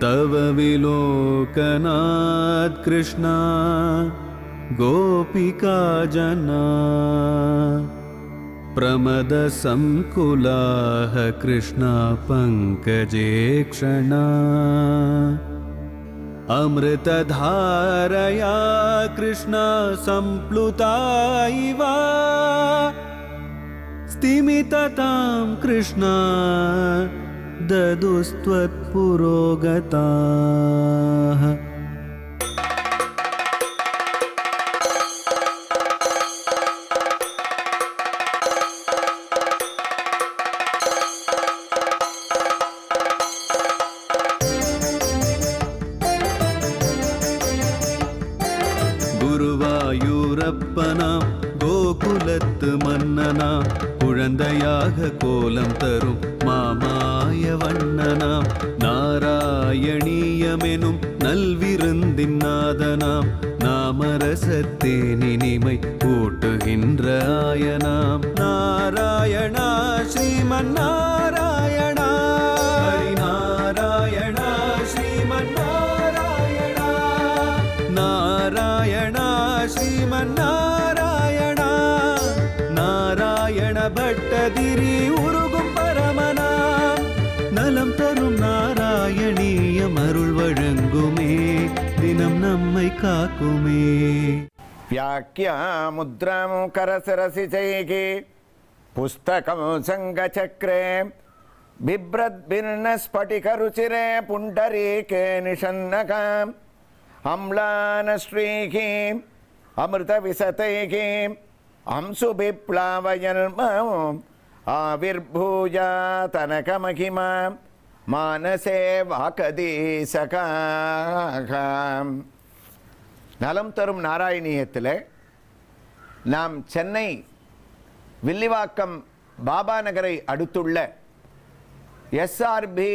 तव विलोकनात् कृष्णा गोपिका जना प्रमदसंकुलाः कृष्णा पङ्कजे क्षणा अमृतधारया कृष्णा सम्प्लुता इव स्तिमिततां कृष्णा ददुस्त्वत्पुरोगताः। குருவாயூரப்பனாம் கோகுலத்து மன்னனாம் குழந்தையாக கோலம் தரும் மாமாய வண்ணனாம் நாராயணீயமெனும் நல்விருந்தின் நாதனாம் நாமரசத்தேனினிமை கூட்டுகின்ற ஆயனாம் நாராயணா ஸ்ரீமன் நாராயணா ஹரிநாராயணா ஸ்ரீமன் நாராயணா நாராயணா ஸ்ரீமன் நாராயணா நாராயண பட்டதிரி உருகும் பரமனாம் நலம் தரும் நாராயணீயம் அருள் வழங்குமே தினம் நம்மை காக்குமே. व्याख्या मुद्रां करसरसिजैः पुस्तकं सङ्गचक्रे बिभ्रद्भिर्नस्फटिकरुचिरे पुण्डरीके निषन्नकाम् अम्लानश्रीः अमृतविशतैः अंशुबिप्लावयन्मम् आविर्भूया तनकमहिमा मानसे वाकदीसकाः. நலம் தரும் நாராயணியத்தில் நாம் சென்னை வில்லிவாக்கம் பாபா நகரை அடுத்துள்ள எஸ்ஆர்பி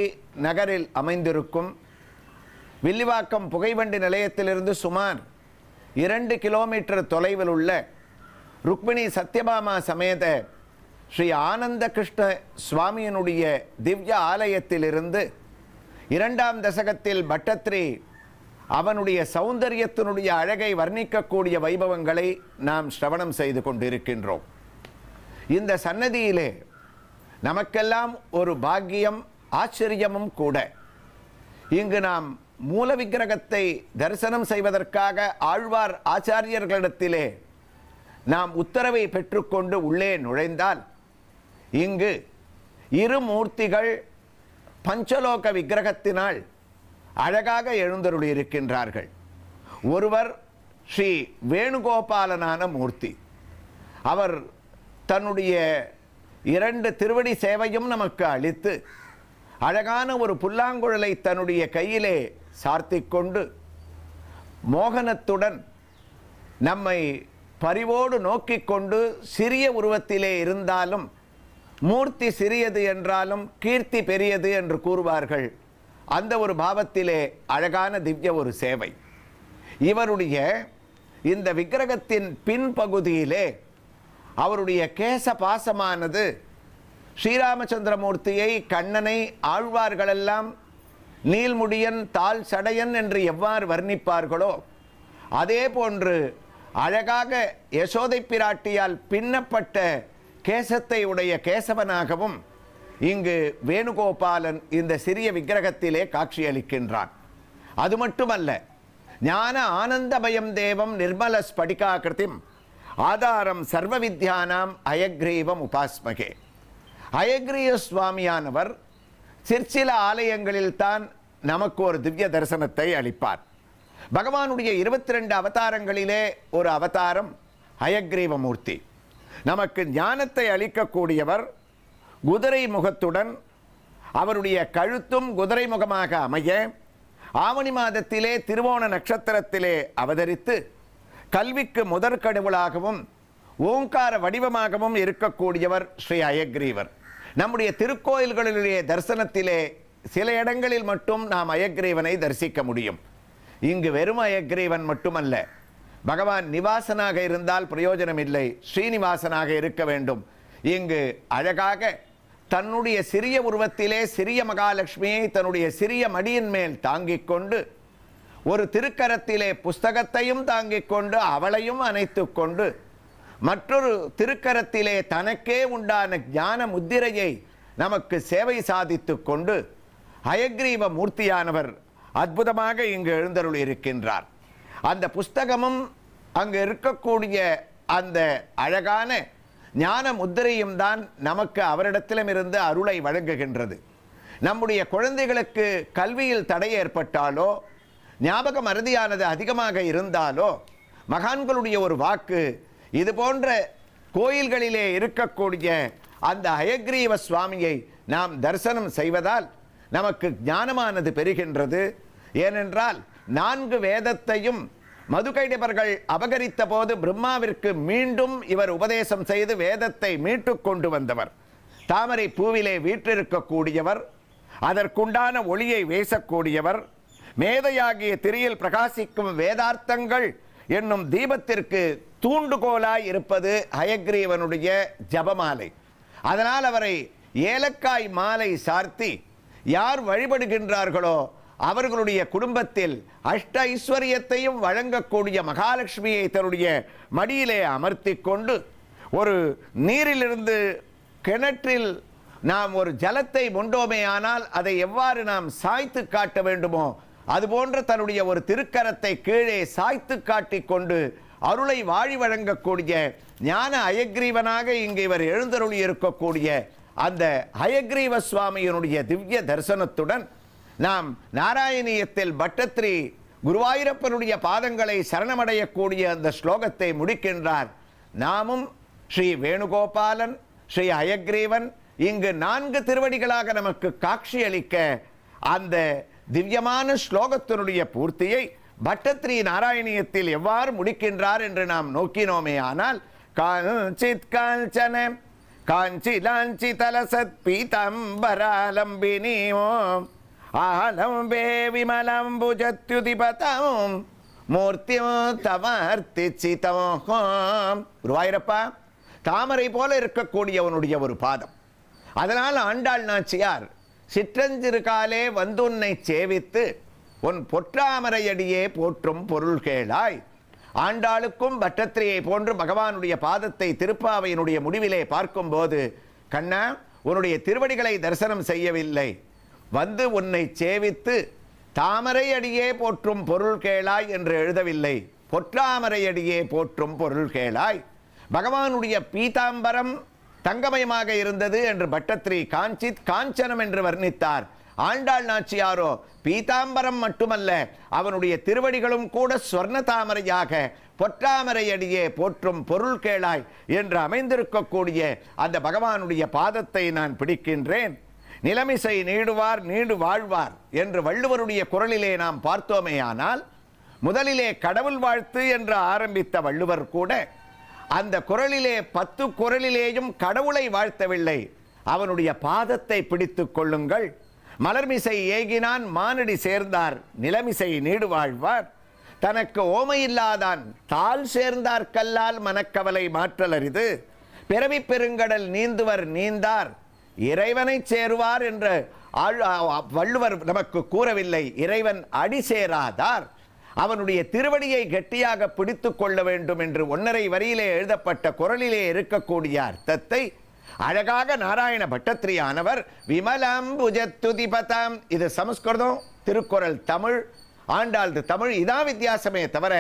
நகரில் அமைந்திருக்கும் வில்லிவாக்கம் புகைவண்டி நிலையத்திலிருந்து சுமார் 2 கிலோமீட்டர் தொலைவில் உள்ள ருக்மிணி சத்யபாமா சமேத ஸ்ரீ ஆனந்த கிருஷ்ண சுவாமியினுடைய திவ்ய ஆலயத்திலிருந்து 2ஆம் தசகத்தில் பட்டத்ரி அவனுடைய சௌந்தரியத்தினுடைய அழகை வர்ணிக்கக்கூடிய வைபவங்களை நாம் ஸ்ரவணம் செய்து கொண்டிருக்கின்றோம். இந்த சன்னதியிலே நமக்கெல்லாம் ஒரு பாக்கியம் ஆச்சரியமும் கூட. இங்கு நாம் மூல விக்கிரகத்தை தரிசனம் செய்வதற்காக ஆழ்வார் ஆச்சாரியர்களிடத்திலே நாம் உத்தரவை பெற்றுக்கொண்டு உள்ளே நுழைந்தால் இங்கு இரு மூர்த்திகள் பஞ்சலோக விக்கிரகத்தினால் அழகாக எழுந்தருளி இருக்கின்றார்கள். ஒருவர் ஸ்ரீ வேணுகோபாலனான மூர்த்தி. அவர் தன்னுடைய 2 திருவடி சேவையும் நமக்கு அளித்து அழகான ஒரு புல்லாங்குழலை தன்னுடைய கையிலே சார்த்திக் கொண்டு மோகனத்துடன் நம்மை பரிவோடு நோக்கிக் கொண்டு சிறிய உருவத்திலே இருந்தாலும் மூர்த்தி சிறியது என்றாலும் கீர்த்தி பெரியது என்று கூறுவார்கள். அந்த ஒரு பாவத்திலே அழகான திவ்ய ஒரு சேவை. இவருடைய இந்த விக்கிரகத்தின் பின்பகுதியிலே அவருடைய கேச பாசமானது ஸ்ரீராமச்சந்திரமூர்த்தியை கண்ணனை ஆழ்வார்களெல்லாம் நீல்முடியன் தாள் சடையன் என்று எவ்வாறு வர்ணிப்பார்களோ அதே போன்று அழகாக யசோதை பிராட்டியால் பின்னப்பட்ட கேசத்தை உடைய கேசவனாகவும் இங்கு வேணுகோபாலன் இந்த சிறிய விக்கிரகத்திலே காட்சியளிக்கின்றான். அது மட்டுமல்ல, ஞான ஆனந்தமயம் தேவம் நிர்மல ஸ்படிகாகிருதிம் ஆதாரம் சர்வ வித்யானாம் அயக்ரீவம் உபாஸ்மகே. அயக்ரீவ சுவாமியானவர் சிற்சில ஆலயங்களில் தான் நமக்கு ஒரு திவ்ய தரிசனத்தை அளிப்பார். பகவானுடைய 22 அவதாரங்களிலே ஒரு அவதாரம் அயக்ரீவமூர்த்தி. நமக்கு ஞானத்தை அளிக்கக்கூடியவர். குதிரை முகத்துடன் அவருடைய கழுத்தும் குதிரை முகமாக அமைய ஆவணி மாதத்திலே திருவோண நட்சத்திரத்திலே அவதரித்து கல்விக்கு முதற் கடவுளாகவும் ஓங்கார வடிவமாகவும் இருக்கக்கூடியவர் ஸ்ரீ அயக்ரீவர். நம்முடைய திருக்கோயில்களிலே தரிசனத்திலே சில இடங்களில் மட்டும் நாம் அயக்ரீவனை தரிசிக்க முடியும். இங்கு வெறும் அயக்ரீவன் மட்டுமல்ல, பகவான் நிவாசனாக இருந்தால் பிரயோஜனம் இல்லை, ஸ்ரீனிவாசனாக இருக்க வேண்டும். இங்கு அழகாக தன்னுடைய சிறிய உருவத்திலே சிறிய மகாலட்சுமியை தன்னுடைய சிறிய மடியின் மேல் தாங்கிக் கொண்டு, ஒரு திருக்கரத்திலே புஸ்தகத்தையும் தாங்கிக் கொண்டு அவளையும் அணைத்துக் கொண்டு, மற்றொரு திருக்கரத்திலே தனக்கே உண்டான ஞான முத்திரையை நமக்கு சேவை சாதித்துக் கொண்டு ஹயக்ரீவ மூர்த்தியானவர் அற்புதமாக இங்கு எழுந்தருள் இருக்கின்றார். அந்த புஸ்தகமும் அங்கு இருக்கக்கூடிய அந்த அழகான ஞான முத்திரையும் தான் நமக்கு அவரிடத்திலும் இருந்து அருளை வழங்குகின்றது. நம்முடைய குழந்தைகளுக்கு கல்வியில் தடை ஏற்பட்டாலோ, ஞாபக மறதியானது அதிகமாக இருந்தாலோ, மகான்களுடைய ஒரு வாக்கு, இது போன்ற கோயில்களிலே இருக்கக்கூடிய அந்த ஹயக்ரீவ சுவாமியை நாம் தரிசனம் செய்வதால் நமக்கு ஞானமானது பெறுகின்றது. ஏனென்றால் 4 வேதத்தையும் மதுகைடபர்கள் அபகரித்த போது பிரம்மாவிற்கு மீண்டும் இவர் உபதேசம் செய்து வேதத்தை மீட்டு கொண்டு வந்தவர். தாமரை பூவிலே வீற்றிருக்கக்கூடியவர், அதற்குண்டான ஒளியை வீசக்கூடியவர், மேதையாகிய திரியில் பிரகாசிக்கும் வேதார்த்தங்கள் என்னும் தீபத்திற்கு தூண்டுகோலாய் இருப்பது ஹயக்ரீவனுடைய ஜபமாலை. அதனால் அவரை ஏலக்காய் மாலை சார்த்தி யார் வழிபடுகின்றார்களோ அவர்களுடைய குடும்பத்தில் அஷ்ட ஐஸ்வர்யத்தையும் வழங்கக்கூடிய மகாலட்சுமியை தன்னுடைய மடியிலே அமர்த்தி கொண்டு, ஒரு நீரிலிருந்து கிணற்றில் நாம் ஒரு ஜலத்தை மொண்டோமே ஆனால் அதை எவ்வாறு நாம் சாய்த்து காட்ட வேண்டுமோ அதுபோன்ற தன்னுடைய ஒரு திருக்கரத்தை கீழே சாய்த்து காட்டிக் கொண்டு அருளை வாழி வழங்கக்கூடிய ஞான ஹயக்ரீவனாக இங்கு இவர் எழுந்தருளி இருக்கக்கூடிய அந்த ஹயக்ரீவ சுவாமியினுடைய திவ்ய தரிசனத்துடன் நாம் நாராயணியத்தில் பட்டத்ரி குருவாயூரப்பனுடைய பாதங்களை சரணமடையக்கூடிய அந்த ஸ்லோகத்தை முடிக்கின்றார். நாமும் ஸ்ரீ வேணுகோபாலன், ஸ்ரீ ஹயக்ரீவன் இங்கு 4 திருவடிகளாக நமக்கு காட்சி அளிக்க அந்த திவ்யமான ஸ்லோகத்தினுடைய பூர்த்தியை பட்டத்ரி நாராயணியத்தில் எவ்வாறு முடிக்கின்றார் என்று நாம் நோக்கினோமே ஆனால், காஞ்சித் காஞ்சன காஞ்சி லாஞ்சி தலசத் பீதம்பராலம்பினியோ ஆலம்பே விமலம்புஜத்யுதிபதம் மூர்த்தியோ தமர்த்திச்சிதம். குருவாயூரப்பா, தாமரை போல இருக்கக்கூடியவனுடைய ஒரு பாதம். அதனால் ஆண்டாள் நாச்சியார் சிற்றஞ்சிறுகாலே வந்துன்னை சேவித்து உன் பொற்றாமரையடியே போற்றும் பொருள் கேளாய். ஆண்டாளுக்கும் பட்டத்திரியை போன்று பகவானுடைய பாதத்தை திருப்பாவையினுடைய முடிவிலே பார்க்கும்போது, கண்ணா உன்னுடைய திருவடிகளை தரிசனம் செய்யவில்லை, வந்து உன்னை சேவித்து தாமரை அடியே போற்றும் பொருள் கேளாய் என்று எழுதவில்லை, பொற்றாமரை அடியே போற்றும் பொருள் கேளாய். பகவானுடைய பீதாம்பரம் தங்கமயமாக இருந்தது என்று பட்டத்ரி காஞ்சித் காஞ்சனம் என்று வர்ணித்தார். ஆண்டாள் நாச்சியாரோ பீதாம்பரம் மட்டுமல்ல, அவனுடைய திருவடிகளும் கூட ஸ்வர்ண தாமரையாக பொற்றாமரை அடியே போற்றும் பொருள் கேளாய் என்று அமைந்திருக்கக்கூடிய அந்த பகவானுடைய பாதத்தை நான் பிடிக்கின்றேன். நிலமிசை நீடுவார் நீடு வாழ்வார் என்று வள்ளுவருடைய குரலிலே நாம் பார்த்தோமேயானால், முதலிலே கடவுள் வாழ்த்து என்று ஆரம்பித்த வள்ளுவர் கூட அந்த குரலிலே 10 குரலிலேயும் கடவுளை வாழ்த்தவில்லை, அவனுடைய பாதத்தை பிடித்துக் கொள்ளுங்கள். மலர்மிசை ஏகினான் மானடி சேர்ந்தார் நிலமிசை நீடு வாழ்வார், தனக்கு ஓமையில்லாதான் தாள் சேர்ந்தார் கல்லால் மனக்கவலை மாற்றல் அரிது, பிறவி பெருங்கடல் நீந்துவர் நீந்தார் இறைவனை சேருவார் என்று வள்ளுவர் நமக்கு கூறவில்லை. இறைவன் அடி சேராதார், அவனுடைய திருவடியை கெட்டியாக பிடித்து கொள்ள வேண்டும் என்று 1.5 வரியிலே எழுதப்பட்ட குரலிலே இருக்கக்கூடிய அர்த்தத்தை அழகாக நாராயண பட்டத்திரியானவர் விமலம்புஜத்யுதிபதம், இது சமஸ்கிருதம், திருக்குறள் தமிழ், ஆண்டாள் தமிழ், இதான் வித்தியாசமே தவிர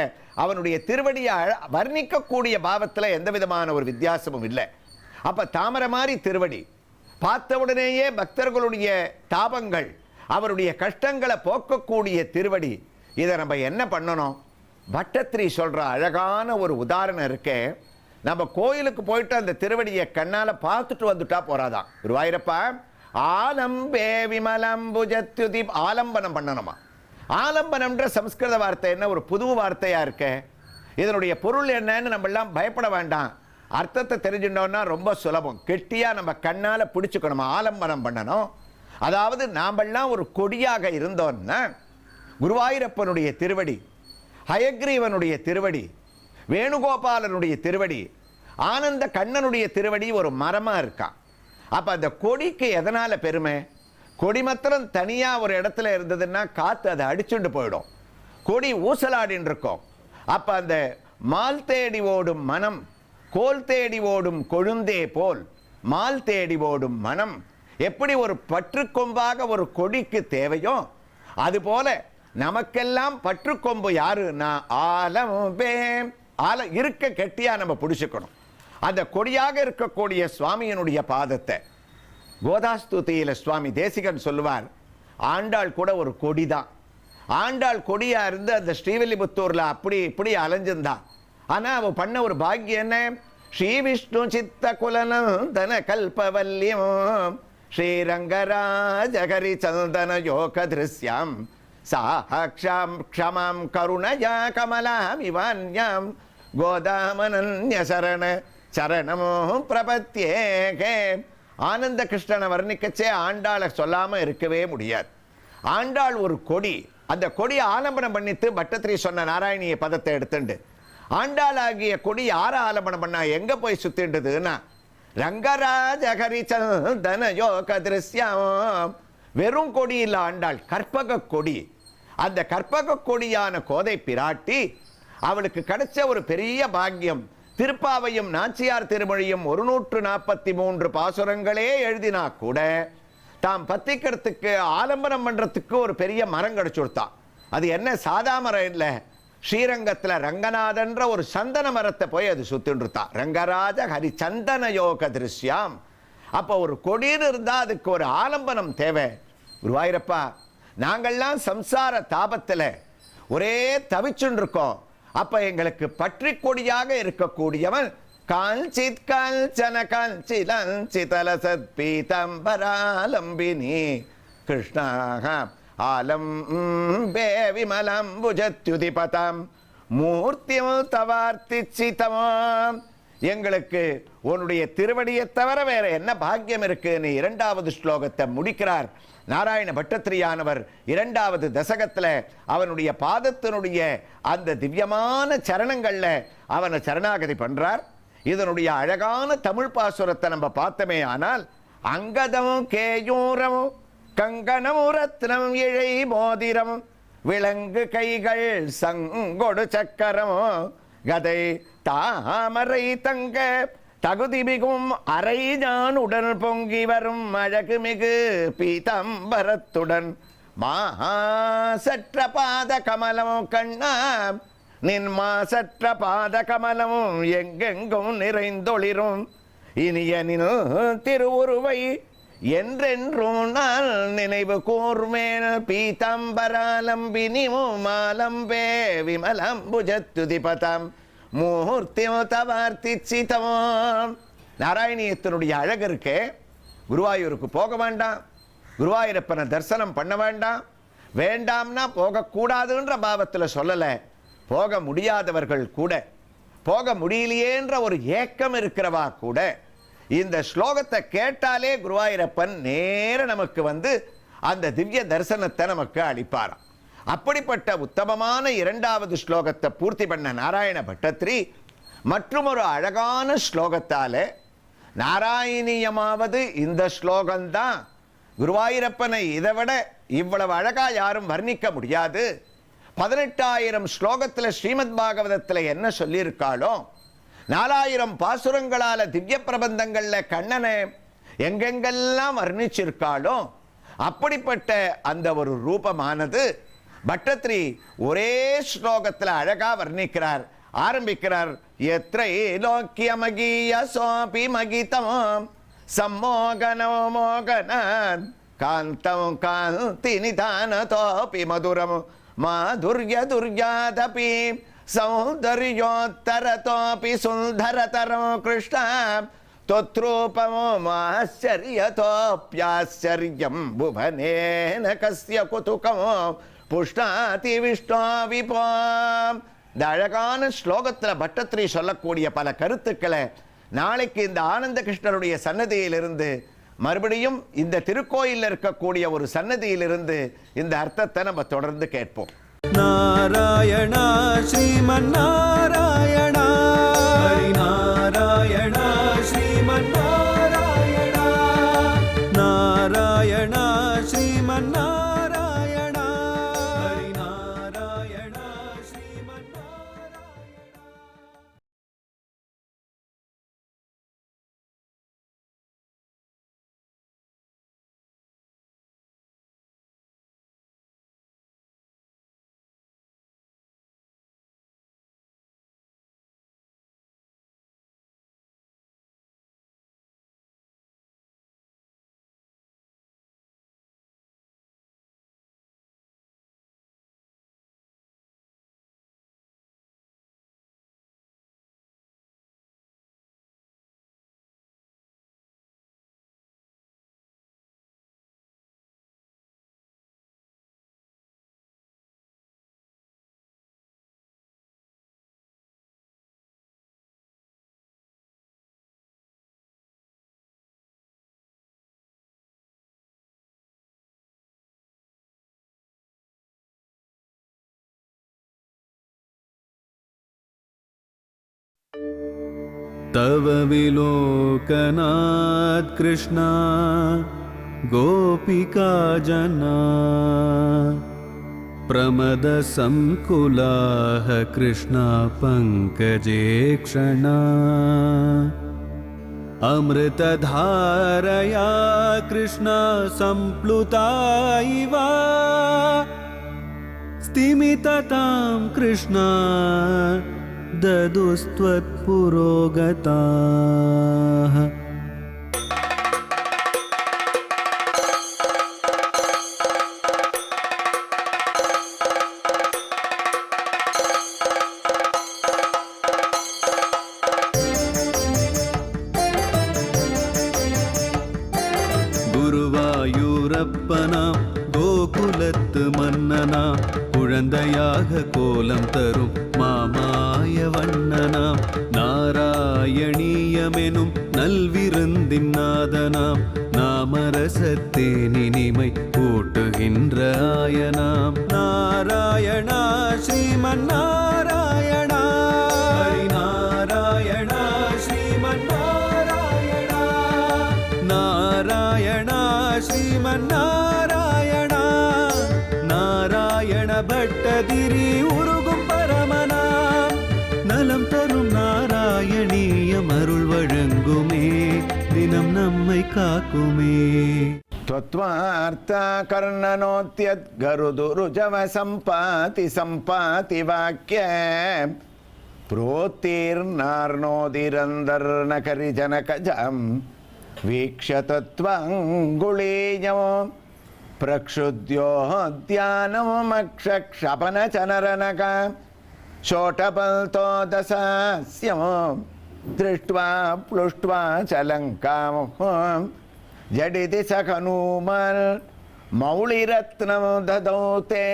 அவனுடைய திருவடியை வர்ணிக்கக்கூடிய பாவத்தில் எந்த விதமான ஒரு வித்தியாசமும் இல்லை. அப்ப தாமரை மாதிரி திருவடி பார்த்தவுடனேயே பக்தர்களுடைய தாபங்கள் அவருடைய கஷ்டங்களை போக்கக்கூடிய திருவடி. இதை நம்ம என்ன பண்ணணும்? பட்டத்ரி சொல்ற அழகான ஒரு உதாரணம் இருக்கே, நம்ம கோயிலுக்கு போயிட்டு அந்த திருவடியை கண்ணால பார்த்துட்டு வந்துட்டா போறாதான். குருவாயூரப்பா, ஆலம்பே விமலம்புஜத்யுதி, ஆலம்பனம் பண்ணணுமா? ஆலம்பனம்ன்ற சம்ஸ்கிருத வார்த்தை என்ன ஒரு புது வார்த்தையா இருக்க, இதனுடைய பொருள் என்னன்னு நம்ம எல்லாம் பயப்பட வேண்டாம். அர்த்தத்தை தெரிஞ்சுட்டோம்னா ரொம்ப சுலபம். கெட்டியா நம்ம கண்ணால பிடிச்சுக்கணும், ஆலம்பனம் பண்ணணும். அதாவது நாமெல்லாம் ஒரு கொடியாக இருந்தோம்னா குருவாயூரப்பனுடைய திருவடி, ஹயக்ரீவனுடைய திருவடி, வேணுகோபாலனுடைய திருவடி, ஆனந்த கண்ணனுடைய திருவடி ஒரு மரமா இருக்கான். அப்ப அந்த கொடிக்கு எதனால பெருமை? கொடி மாத்திரம் தனியா ஒரு இடத்துல இருந்ததுன்னா காத்து அதை அடிச்சுட்டு போயிடும். கொடி ஊசலாடின்னு இருக்கும். அப்ப அந்த மால் தேடி ஓடும் மனம், கோல் தேடி ஓடும் கொழுந்தே போல் மால் தேடி ஓடும் மனம் எப்படி ஒரு பற்றுக்கொம்பாக ஒரு கொடிக்கு தேவையோ, அதுபோல நமக்கெல்லாம் பற்றுக்கொம்பு யாருன்னா ஆலம்பே. இருக்க கெட்டியா நம்ம பிடிச்சுக்கணும். அந்த கொடியாக இருக்கக்கூடிய சுவாமியினுடைய பாதத்தை கோதாஸ்துதியில சுவாமி தேசிகன் சொல்லுவார், ஆண்டாள் கூட ஒரு கொடிதான். ஆண்டாள் கொடியா இருந்து அந்த ஸ்ரீவில்லிபுத்தூர்ல அப்படி இப்படி அலைஞ்சிருந்தா. ஆனா அவ பண்ண ஒரு பாக்கியம் என்ன? ஸ்ரீ விஷ்ணு சித்த குலநந்தன கல்பவல்லியம் ஸ்ரீரங்கராஜகரி சந்தன யோக திருஷ்யம் சாக்ஷாம் க்ஷமாம் கருணயா கமலாம் இவான்யாம் கோதாமனன்ய சரண சரணமோ பிரபத்யேகே. ஆனந்த கிருஷ்ணனை வர்ணிக்கச்சே ஆண்டாளை சொல்லாம இருக்கவே முடியாது. ஆண்டாள் ஒரு கொடி. அந்த கொடி ஆலம்பனம் பண்ணித்து பட்டத்திரி சொன்ன நாராயணிய பதத்தை எடுத்துண்டு ஆண்டாள் ஆகிய கொடி யார ஆலம்பனம் பண்ணா எங்க போய் சுத்தின்றதுன்னா ரங்கராஜகரி சந்தன யோக திருஷ்யம். வெறும் கொடி இல்ல ஆண்டாள், கற்பக கொடி. அந்த கற்பக கொடியான கோதை பிராட்டி அவளுக்கு கிடைச்ச ஒரு பெரிய பாக்கியம். திருப்பாவையும் நாச்சியார் திருமொழியும் 143 பாசுரங்களே எழுதினா கூட தாம் பத்திக்கிறதுக்கு ஆலம்பனம் பண்றதுக்கு ஒரு பெரிய மரம் கிடைச்சுடுத்தான். அது என்ன சாதா மரம் இல்லை, ஸ்ரீரங்கத்துல ரங்கநாதன்ற ஒரு சந்தன மரத்தை போய் அது சுத்தின்றுத்தான். ரங்கராஜ ஹரி சந்தன யோக திருஷ்யாம். அப்ப ஒரு கொடின்னு இருந்தா அதுக்கு ஒரு ஆலம்பனம் தேவை. குருவாயூரப்பா, நாங்கள்லாம் சம்சார தாபத்துல ஒரே தவிச்சுன்னு இருக்கோம். அப்ப எங்களுக்கு பற்றி கொடியாக இருக்கக்கூடியவன் காஞ்சித் காஞ்சன காஞ்சிலஞ்சிதலசத் பீதம்பராலம்பினி கிருஷ்ணாக ஆலம்பே விமலம்புஜத்யுதிபதம் மூர்த்தியும் தவார்த்திச்சிதமாம். எங்களுக்கு உன்னுடைய திருவடியை தவிர வேற என்ன பாக்கியம் இருக்குன்னு 2வது ஸ்லோகத்தை முடிக்கிறார் நாராயண பட்டத்திரியானவர். 2வது தசகத்துல அவனுடைய பாதத்தினுடைய அந்த திவ்யமான சரணங்கள்ல அவனை சரணாகதி பண்றார். இதனுடைய அழகான தமிழ் பாசுரத்தை நம்ம பார்த்தமே ஆனால் அங்கதம் கேயூரம் கங்கணம் ரத்னம் இழை மோதிரம் விலங்கு கைகள் சங்கொடு சக்கரம் கதை தாமரை தங்க தகுதி மிகும் அரை நான் உடன் பொங்கி வரும் அழகு மிகு பீதம்பரத்துடன் மாசற்ற பாத கமலம் கண்ணா நின் மாசற்ற பாத கமலமும் எங்கெங்கும் நிறைந்தொளிரும் இனிய நின் திருவுருவை என்றென்றும் நான் நினைவு கூர்மேன் பீதம்பராலம்பினிமோ மாலம்பே விமலம்புஜத்யுதிபதம் மூர்த்தியோ தவார்த்திச்சிதமாம். நாராயணியத்தினுடைய அழகு இருக்கே, குருவாயூருக்கு போக வேண்டாம், குருவாயூரப்பனை தரிசனம் பண்ண வேண்டாம், வேண்டாம்னா போகக்கூடாதுன்ற பாவத்தில் சொல்லலை. போக முடியாதவர்கள் கூட, போக முடியலையேன்ற ஒரு ஏக்கம் இருக்கிறவா கூட இந்த ஸ்லோகத்தை கேட்டாலே குருவாயூரப்பன் நேர நமக்கு வந்து அந்த திவ்ய தரிசனத்தை நமக்கு அளிப்பாராம். அப்படிப்பட்ட உத்தமமான 2வது ஸ்லோகத்தை பூர்த்தி பண்ண நாராயண பட்டத்திரி மற்றும் ஒரு அழகான ஸ்லோகத்தால நாராயணியமாவது இந்த ஸ்லோகம்தான், குருவாயூரப்பனை இதை விட இவ்வளவு அழகா யாரும் வர்ணிக்க முடியாது. 18,000 ஸ்லோகத்துல ஸ்ரீமத் பாகவதத்துல என்ன சொல்லியிருக்காளோ, 4000 பாசுரங்களால திவ்ய பிரபந்தங்கள்ல கண்ணனை எங்கெங்கெல்லாம் வர்ணிச்சிருக்காளோ அப்படிப்பட்ட அந்த ஒரு ரூபமானது பட்டத்திரி ஒரே ஸ்லோகத்துல அழகா வர்ணிக்கிறார். ஆரம்பிக்கிறார், எத்ரை லோக்கியமகீய சோபி மகிதம் சம்மோகனோ மோகனான் காந்தம் காந்தி நிதானதோபி மதுரம் மாதுர்ய துர்யாதபி சௌந்தர்யோத்தரதோபி சுந்தரதரம் கிருஷ்ண தொத்ரூபமோ ஆச்சரியதோப்யாச்சரியம் புவனேன கஸ்ய குதுகமோ புஷ்ணாதி விஷ்ணோ விபோம். இந்த அழகான ஸ்லோகத்தில் பட்டத்திரி சொல்லக்கூடிய பல கருத்துக்களை நாளைக்கு இந்த ஆனந்த கிருஷ்ணருடைய சன்னதியிலிருந்து மறுபடியும் இந்த திருக்கோயிலில் இருக்கக்கூடிய ஒரு சன்னதியிலிருந்து இந்த அர்த்தத்தை நம்ம தொடர்ந்து கேட்போம். நாராயணா ஸ்ரீமன் நாராயணா ஹரி நாராயணா ஸ்ரீமன் நாராயணா तव विलोकनात् कृष्णा गोपिका जना प्रमदसंकुलाः कृष्णा पङ्कजे क्षणा अमृतधारया कृष्णा सम्प्लुता इव स्तिमिततां कृष्णा ददुस्त्वत्पुरोगताः। குருவாயூரப்பனாம் கோகுலத்து மன்னனாம் குழந்தையாக கோலம் தரும் மாமாய வண்ணனாம் நாராயணீயமெனும் நல்விருந்தின் நாதனாம் நாமரசத்தே நினிமை கூட்டுகின்ற ஆயனாம் நாராயணா ஸ்ரீமன்னாராயணா ஹரிநாராயணா ஸ்ரீமன்னாராயணா நாராயணா ஸ்ரீமன்னாராயணா நாராயண பட்டதிரி உருகும் பரமனாம் நலம் தரும் நாராயணீயம் அருள் வழங்குமே தினம் நம்மை காக்குமே. त्वत्वार्ता कर्णनोत्यद् गरुदुरुजव सम्पाति वाक्य प्रोत्तीर्णार्णोदिरन्दर्नकरिजनकजं वीक्ष्य तत्त्वाङ्गुलीयं प्रक्षुद्योद्यानमक्षक्षपनचनरनक शोटपल्तोदसास्यं दृष्ट्वा प्लुष्ट्वा च लङ्कां जडिति स हनूमन् मौलिरत्नं ददौ ते.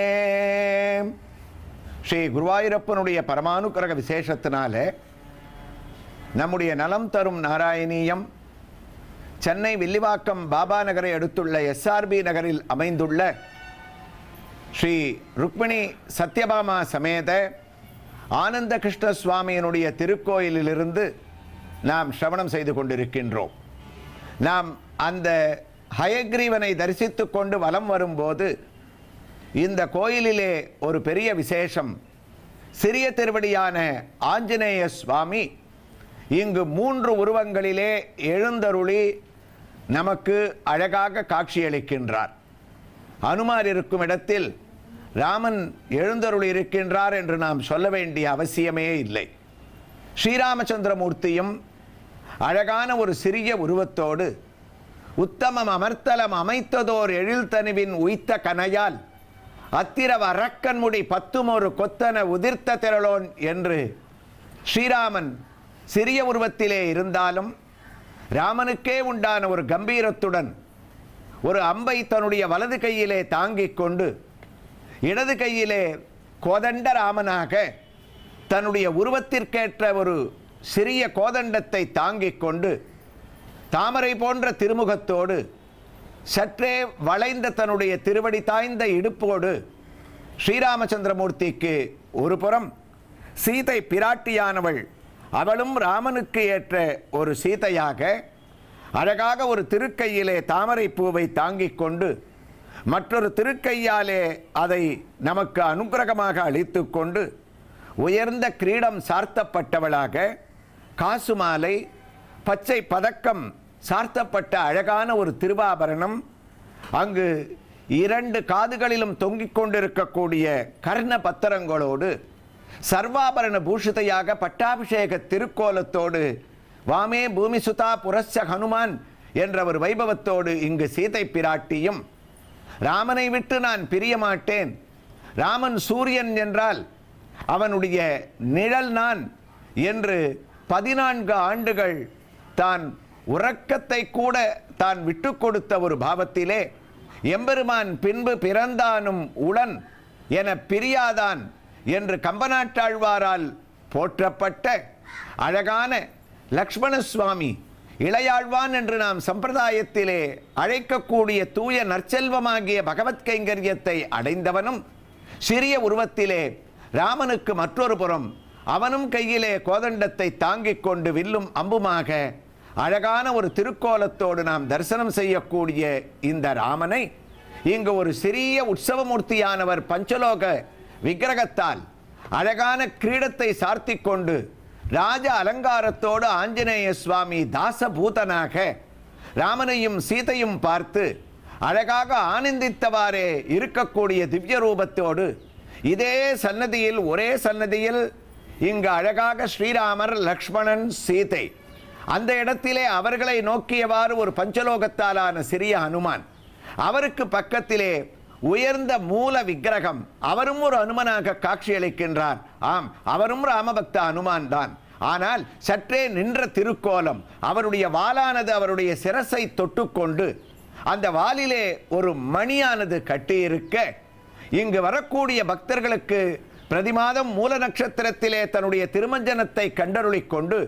ஸ்ரீ குருவாயூரப்பனுடைய பரமானுக்கிரக விசேஷத்தினால நம்முடைய நலம் தரும் நாராயணீயம் சென்னை வில்லிவாக்கம் பாபா நகரை அடுத்துள்ள SRB நகரில் அமைந்துள்ள ஸ்ரீ ருக்மிணி சத்யபாமா சமேத ஆனந்த கிருஷ்ண சுவாமியினுடைய திருக்கோயிலிலிருந்து நாம் சிரவணம் செய்து கொண்டிருக்கின்றோம். நாம் அந்த ஹயக்ரீவனை தரிசித்து கொண்டு வலம் வரும்போது இந்த கோயிலிலே ஒரு பெரிய விசேஷம். சிறிய திருவடியான ஆஞ்சநேய சுவாமி இங்கு 3 உருவங்களிலே எழுந்தருளி நமக்கு அழகாக காட்சியளிக்கின்றார். அனுமார் இருக்கும் இடத்தில் ராமன் எழுந்தருளி இருக்கின்றார் என்று நாம் சொல்ல வேண்டிய அவசியமே இல்லை. ஸ்ரீராமச்சந்திரமூர்த்தியும் அழகான ஒரு சிறிய உருவத்தோடு உத்தமம் அமர்த்தலம் அமைத்ததோர் எழில்தனுவின் உய்த்த கனையால் அத்திரவ அரக்கன்முடி 10 கொத்தன உதிர்த்த திரளோன் என்று ஸ்ரீராமன் சிறிய உருவத்திலே இருந்தாலும் ராமனுக்கே உண்டான ஒரு கம்பீரத்துடன் ஒரு அம்பை தன்னுடைய வலது கையிலே தாங்கிக் கொண்டு இடது கையிலே கோதண்ட ராமனாக தன்னுடைய உருவத்திற்கேற்ற ஒரு சிறிய கோதண்டத்தை தாங்கிக் கொண்டு தாமரை போன்ற திருமுகத்தோடு சற்றே வளைந்த தன்னுடைய திருவடி தாய்ந்த இடுப்போடு ஸ்ரீராமச்சந்திரமூர்த்திக்கு ஒரு புறம் சீதை பிராட்டியானவள் அவளும் ராமனுக்கு ஏற்ற ஒரு சீதையாக அழகாக ஒரு திருக்கையிலே தாமரை பூவை தாங்கிக் கொண்டு மற்றொரு திருக்கையாலே அதை நமக்கு அனுக்கிரகமாக அளித்து கொண்டு உயர்ந்த கிரீடம் சார்த்தப்பட்டவளாக காசு மாலை பச்சை பதக்கம் சார்த்தப்பட்ட அழகான ஒரு திருவாபரணம், அங்கு 2 காதுகளிலும் தொங்கிக் கொண்டிருக்கக்கூடிய கர்ண பத்திரங்களோடு சர்வாபரண பூஷிதையாக பட்டாபிஷேக திருக்கோலத்தோடு வாமே பூமிசுதா புரஸ்ய ஹனுமான் என்ற ஒரு வைபவத்தோடு இங்கு சீதை பிராட்டியும் ராமனை விட்டு நான் பிரிய மாட்டேன், ராமன் சூரியன் என்றால் அவனுடைய நிழல் நான் என்று 14 ஆண்டுகள் தான் உறக்கத்தை கூட தான் விட்டு கொடுத்த ஒரு பாவத்திலே எம்பெருமான் பின்பு பிறந்தானும் உடன் என பிரியாதான் என்று கம்பநாட்டாழ்வாரால் போற்றப்பட்ட அழகான லக்ஷ்மண சுவாமி இளையாழ்வான் என்று நாம் சம்பிரதாயத்திலே அழைக்கக்கூடிய தூய நற்செல்வமாகிய பகவத் கைங்கரியத்தை அடைந்தவனும் சிறிய உருவத்திலே ராமனுக்கு மற்றொரு புறம் அவனும் கையிலே கோதண்டத்தை தாங்கிக் கொண்டு வில்லும் அம்புமாக அழகான ஒரு திருக்கோலத்தோடு நாம் தரிசனம் செய்யக்கூடிய இந்த ராமனை இங்கு ஒரு சிறிய உற்சவமூர்த்தியானவர் பஞ்சலோக விக்கிரகத்தால் அழகான கிரீடத்தை சார்த்தி கொண்டு ராஜ அலங்காரத்தோடு ஆஞ்சநேய சுவாமி தாசபூதனாக ராமனையும் சீதையும் பார்த்து அழகாக ஆனந்தித்தவாறே இருக்கக்கூடிய திவ்ய ரூபத்தோடு இதே சன்னதியில் ஒரே சன்னதியில் இங்கு அழகாக ஸ்ரீராமர் லக்ஷ்மணன் சீதை அந்த இடத்திலே அவர்களை நோக்கியவாறு ஒரு பஞ்சலோகத்தாலான சிறிய ஹனுமான் அவருக்கு பக்கத்திலே உயர்ந்த மூல விக்கிரகம் அவரும் ஒரு அனுமனாக காட்சியளிக்கின்றார். ஆம், அவரும் ராமபக்த அனுமான் தான். ஆனால் சற்றே நின்ற திருக்கோலம் அவருடைய வாளானது அவருடைய சிரசை தொட்டுக்கொண்டு அந்த வாளிலே ஒரு மணியானது கட்டியிருக்க இங்கு வரக்கூடிய பக்தர்களுக்கு பிரதிமாதம் மூல நட்சத்திரத்திலே தன்னுடைய திருமஞ்சனத்தை கண்டருளிக் கொண்டு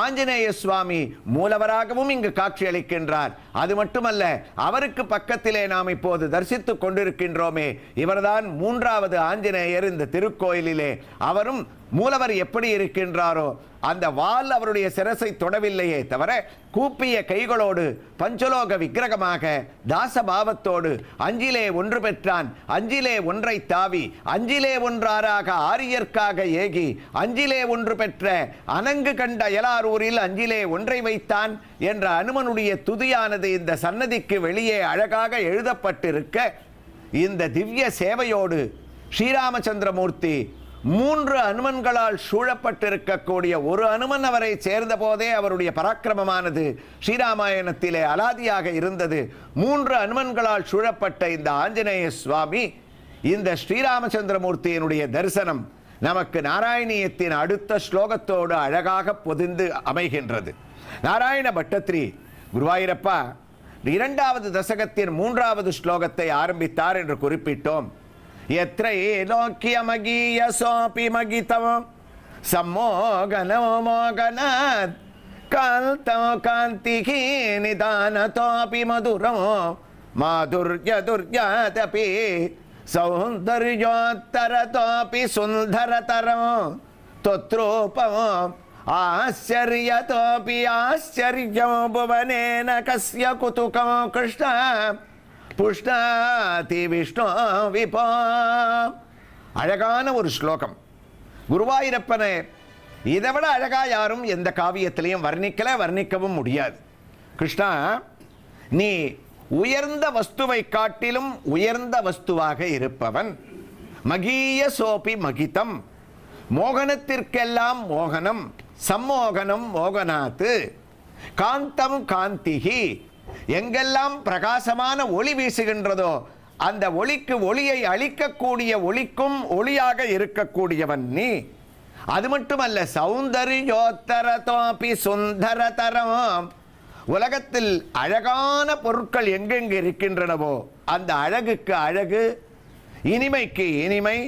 ஆஞ்சநேய சுவாமி மூலவராகவும் இங்கு காட்சி அளிக்கின்றார். அது மட்டுமல்ல, அவருக்கு பக்கத்திலே நாம் இப்போது தரிசித்துக் கொண்டிருக்கின்றோமே, இவர்தான் மூன்றாவது ஆஞ்சநேயர் இந்த திருக்கோயிலிலே. அவரும் மூலவர் எப்படி இருக்கின்றாரோ அந்த வாள் அவருடைய சிரசை தொடவில்லையே தவிர கூப்பிய கைகளோடு பஞ்சலோக விக்கிரகமாக தாசபாவத்தோடு அஞ்சிலே ஒன்று பெற்றான், அஞ்சிலே ஒன்றை தாவி, அஞ்சிலே ஒன்றாராக ஆரியர்க்காக ஏகி, அஞ்சிலே ஒன்று பெற்ற அனங்கு கண்ட அயலாரூரில் அஞ்சிலே ஒன்றை வைத்தான் என்ற அனுமனுடைய துதியானது இந்த சன்னதிக்கு வெளியே அழகாக எழுதப்பட்டிருக்க இந்த திவ்ய சேவையோடு ஸ்ரீராமச்சந்திரமூர்த்தி மூன்று அனுமன்களால் சூழப்பட்டிருக்கக்கூடிய ஒரு அனுமன் அவரை சேர்ந்த போதே அவருடைய பராக்கிரமமானது ஸ்ரீராமாயணத்திலே அலாதியாக இருந்தது. மூன்று அனுமன்களால் சூழப்பட்ட இந்த ஆஞ்சநேய சுவாமி இந்த ஸ்ரீராமச்சந்திரமூர்த்தியினுடைய தரிசனம் நமக்கு நாராயணியத்தின் அடுத்த ஸ்லோகத்தோடு அழகாக பொதிந்து அமைகின்றது. நாராயண பட்டத்ரி குருவாயூரப்பா இரண்டாவது தசகத்தின் மூன்றாவது ஸ்லோகத்தை ஆரம்பித்தார் என்று குறிப்பிட்டோம். எத்ரை லோக்கியமகீய சோபி மகிதம் சம்மோகனோ மோகனாத் காந்தோ காந்திகி நிதானதோபி மதுரோ மாதுர்ய துர்யாதபி சௌந்தர்யோத்தரதோபி சுந்தரதரோ தொத்ரூபமோ ஆச்சரியதோபி ஆச்சரியோ புவனேன கஸ்ய குதுகோ கிருஷ்ண புஷ்ணாதி விஷ்ணு விபா. அழகான ஒரு ஸ்லோகம். குருவாயூரப்பனை இதை விட அழகா யாரும் எந்த காவியத்திலையும் வர்ணிக்கவும் முடியாது. கிருஷ்ணா, நீ உயர்ந்த வஸ்துவை காட்டிலும் உயர்ந்த வஸ்துவாக இருப்பவன். மகீய சோபி மகிதம், மோகனத்திற்கெல்லாம் மோகனம், சம்மோகனம் மோகனாத்து, காந்தம் காந்திகி, எங்கெல்லாம் பிரகாசமான ஒளி வீசுகின்றதோ அந்த ஒளிக்கு ஒளியை அளிக்கக்கூடிய ஒளிக்கும் ஒளியாக இருக்கக்கூடியவன் நீ. அது மட்டுமல்ல, சௌந்தர்யோத்தரதோபி சுந்தரதரம், உலகத்தில் அழகான பொருட்கள் எங்கெங்கு இருக்கின்றனவோ அந்த அழகுக்கு அழகு, இனிமைக்கு இனிமை,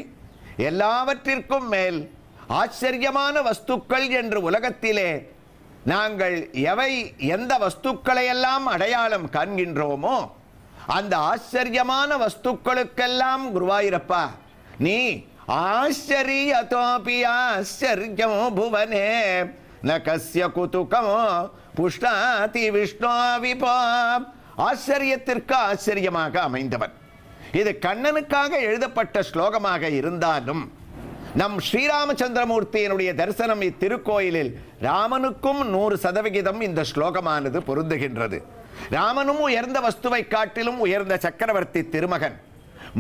எல்லாவற்றிற்கும் மேல் ஆச்சரியமான வஸ்துக்கள் என்று உலகத்திலே நாங்கள் எந்த வஸ்துக்களையெல்லாம் அடையாளம் காண்கின்றோமோ அந்த ஆச்சரியமான வஸ்துக்களுக்கெல்லாம் குருவாயூரப்பா நீ ஆச்சரியதோபி ஆச்சரியம் புவனே ந கஸ்ய குதுகமோ புஷ்ணாதி விஷ்ணு விபா, ஆச்சரியத்திற்கு ஆச்சரியமாக அமைந்தவன். இது கண்ணனுக்காக எழுதப்பட்ட ஸ்லோகமாக இருந்தாலும் நம் ஸ்ரீராமச்சந்திரமூர்த்தியினுடைய தரிசனம் இத்திருக்கோயிலில் ராமனுக்கும் 100% இந்த ஸ்லோகமானது பொருந்துகின்றது. ராமனும் உயர்ந்த வஸ்துவை காட்டிலும் உயர்ந்த சக்கரவர்த்தி திருமகன்.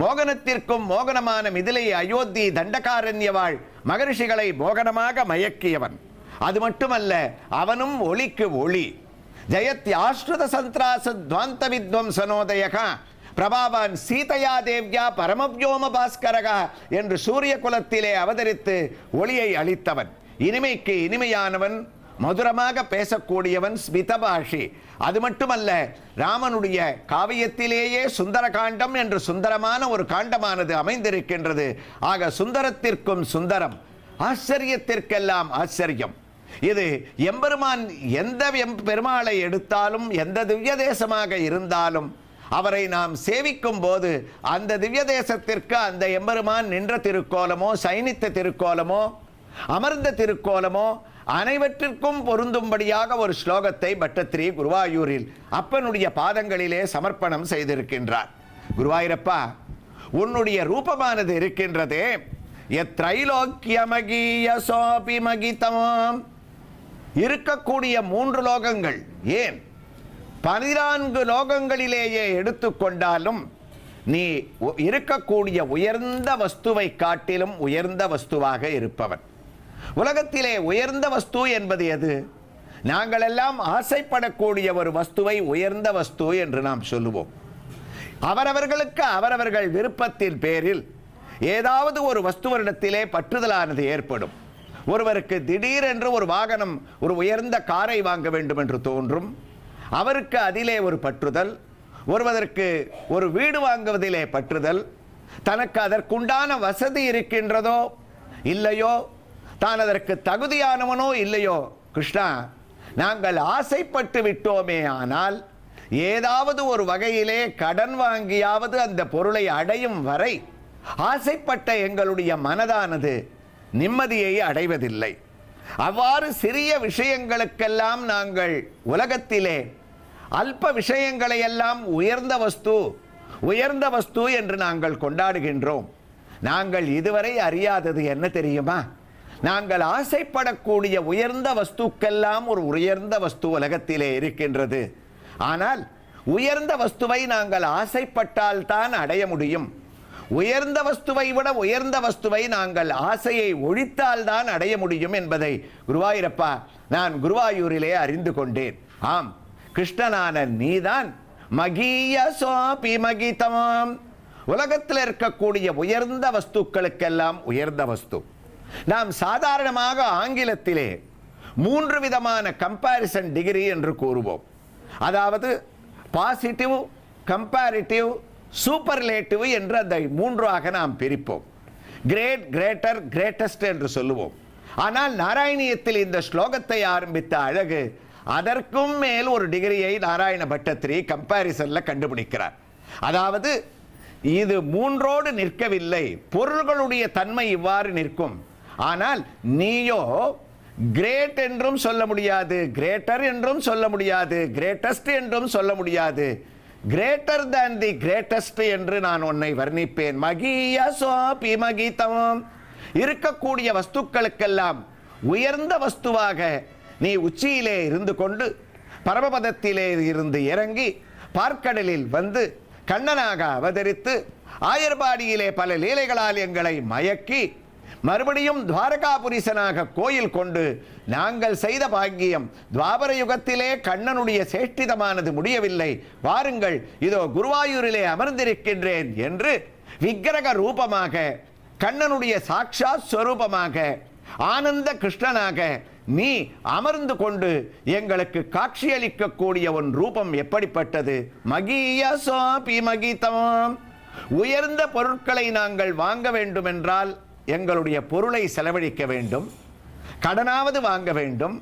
மோகனத்திற்கும் மோகனமான மிதிலை அயோத்தி தண்டகாரண்யவாள் மகரிஷிகளை மோகனமாக மயக்கியவன். அது மட்டுமல்ல, அவனும் ஒளிக்கு ஒளி. ஜெயத்யாஸ்ருத சந்திராச துவாந்த வித்வம்சனோதயகா பிரபாவான் சீதையா தேவ்யா பரமவ்யோம பாஸ்கரகா என்று சூரிய குலத்திலே அவதரித்து ஒளியை அளித்தவன். இனிமைக்கு இனிமையானவன், மதுரமாக பேசக்கூடியவன், ஸ்மிதபாஷி. அது மட்டுமல்ல, ராமனுடைய காவியத்திலேயே சுந்தர காண்டம் என்று சுந்தரமான ஒரு காண்டமானது அமைந்திருக்கின்றது. ஆக சுந்தரத்திற்கும் சுந்தரம், ஆச்சரியத்திற்கெல்லாம் ஆச்சரியம். இது எம்பெருமான் எந்த பெருமாளை எடுத்தாலும் எந்த திவ்ய தேசமாக இருந்தாலும் அவரை நாம் சேவிக்கும் போது அந்த திவ்ய தேசத்திற்கு அந்த எம்பெருமான் நின்ற திருக்கோலமோ சைனித்த திருக்கோலமோ அமர்ந்த திருக்கோலமோ அனைவற்றிற்கும் பொருந்தும்படியாக ஒரு ஸ்லோகத்தை பட்டத்திரி குருவாயூரில் அப்பனுடைய பாதங்களிலே சமர்ப்பணம் செய்திருக்கின்றார். குருவாயூரப்பா, உன்னுடைய ரூபமானது இருக்கின்றதே, எத்ரைலோக்கியமகீய சோபி மகிதமாம், இருக்கக்கூடிய 3 லோகங்கள், ஏன் 14 லோகங்களிலேயே எடுத்துக்கொண்டாலும் நீ இருக்கக்கூடிய உயர்ந்த வஸ்துவை காட்டிலும் உயர்ந்த வஸ்துவாக இருப்பவன். உலகத்திலே உயர்ந்த வஸ்து என்பது எது? நாங்கள் எல்லாம் ஆசைப்படக்கூடிய ஒரு வஸ்துவை உயர்ந்த வஸ்து என்று நாம் சொல்லுவோம். அவரவர்களுக்கு அவரவர்கள் விருப்பத்தின் பேரில் ஏதாவது ஒரு வஸ்துவரிடத்திலே பற்றுதலானது ஏற்படும். ஒருவருக்கு திடீரென்று ஒரு வாகனம், ஒரு உயர்ந்த காரை வாங்க வேண்டும் என்று தோன்றும், அவருக்கு அதிலே ஒரு பற்றுதல். ஒருவருக்கு ஒரு வீடு வாங்குவதிலே பற்றுதல். தனக்கு அதற்குண்டான வசதி இருக்கின்றதோ இல்லையோ, தான் அதற்கு தகுதியானவனோ இல்லையோ, கிருஷ்ணா, நாங்கள் ஆசைப்பட்டு விட்டோமே ஆனால் ஏதாவது ஒரு வகையிலே கடன் வாங்கியாவது அந்த பொருளை அடையும் வரை ஆசைப்பட்ட எங்களுடைய மனதானது நிம்மதியை அடைவதில்லை. அவ்வாறு சிறிய விஷயங்களுக்கெல்லாம் நாங்கள் உலகத்திலே அல்ப விஷயங்களை எல்லாம் உயர்ந்த வஸ்து என்று நாங்கள் கொண்டாடுகின்றோம். நாங்கள் இதுவரை அறியாதது என்ன தெரியுமா? நாங்கள் ஆசைப்படக்கூடிய உயர்ந்த வஸ்துக்கெல்லாம் ஒரு உயர்ந்த வஸ்து உலகத்திலே இருக்கின்றது. ஆனால் உயர்ந்த வஸ்துவை நாங்கள் ஆசைப்பட்டால் தான் அடைய முடியும். உயர்ந்த வஸ்துவை விட உயர்ந்த வஸ்துவை நாங்கள் ஆசையை ஒழித்தால் தான் அடைய முடியும் என்பதை குருவாயூரப்பா நான் குருவாயூரிலே அறிந்து கொண்டேன். ஆம், கிருஷ்ணனான நீதான் மகீய சோபி மகிதமாம், உலகத்தில் இருக்கக்கூடிய உயர்ந்த வஸ்துக்களுக்கெல்லாம் உயர்ந்த வஸ்து. நாம் சாதாரணமாக ஆங்கிலத்திலே 3 விதமான கம்பேரிசன் டிகிரி என்று கூறுவோம். அதாவது பாசிட்டிவ், கம்பேரிட்டிவ், சூப்பர்லேட்டிவ் என்று அந்த 3ஆக நாம் பிரிப்போம். கிரேட், கிரேட்டர், கிரேட்டஸ்ட் என்று சொல்லுவோம். ஆனால் நாராயணியத்தில் இந்த ஸ்லோகத்தை ஆரம்பித்த அழகு, அதற்கும் மேல் ஒரு டிகிரியை நாராயண பட்டத்திரி கம்பேரிசன்ல கண்டுபிடிக்கிறார். அதாவது இது 3ஓடு நிற்கவில்லை, பொருள்களுடைய தன்மை இவ்வாறு நிற்கும். ஆனால் நீயோ கிரேட் என்றும் சொல்ல முடியாது, கிரேட்டர் என்றும் சொல்ல முடியாது, கிரேட்டஸ்ட் என்றும் சொல்ல முடியாது, கிரேட்டர் தேன் தி கிரேட்டஸ்ட் என்று நான் உன்னை வர்ணிப்பேன். மகீய சோபி மகிதமாம், இருக்கக்கூடிய வஸ்துக்களுக்கெல்லாம் உயர்ந்த வஸ்துவாக நீ உச்சியிலே இருந்து கொண்டு பரமபதத்திலே இருந்து இறங்கி பார்க்கடலில் வந்து கண்ணனாக அவதரித்து ஆயர்பாடியிலே பல லீலைகளால் எங்களை மயக்கி மறுபடியும் துவாரகாபுரீசனாக கோயில் கொண்டு நாங்கள் செய்த பாக்கியம். துவாபர யுகத்திலே கண்ணனுடைய சேஷ்டிதமானது முடியவில்லை, வாருங்கள் இதோ குருவாயூரிலே அமர்ந்திருக்கின்றேன் என்று விக்கிரக ரூபமாக, கண்ணனுடைய சாட்சாத் ஸ்வரூபமாக, ஆனந்த கிருஷ்ணனாக நீ அமர்ந்து கொண்டு எங்களுக்கு காட்சியளிக்கக்கூடிய ஒரு ரூபம் எப்படிப்பட்டது? மகீய சோபி மகிதமாம், உயர்ந்த பொருட்களை நாங்கள் வாங்க வேண்டும் என்றால் எங்களுடைய பொருளை செலவழிக்க வேண்டும், கடனாவது வாங்க வேண்டும்,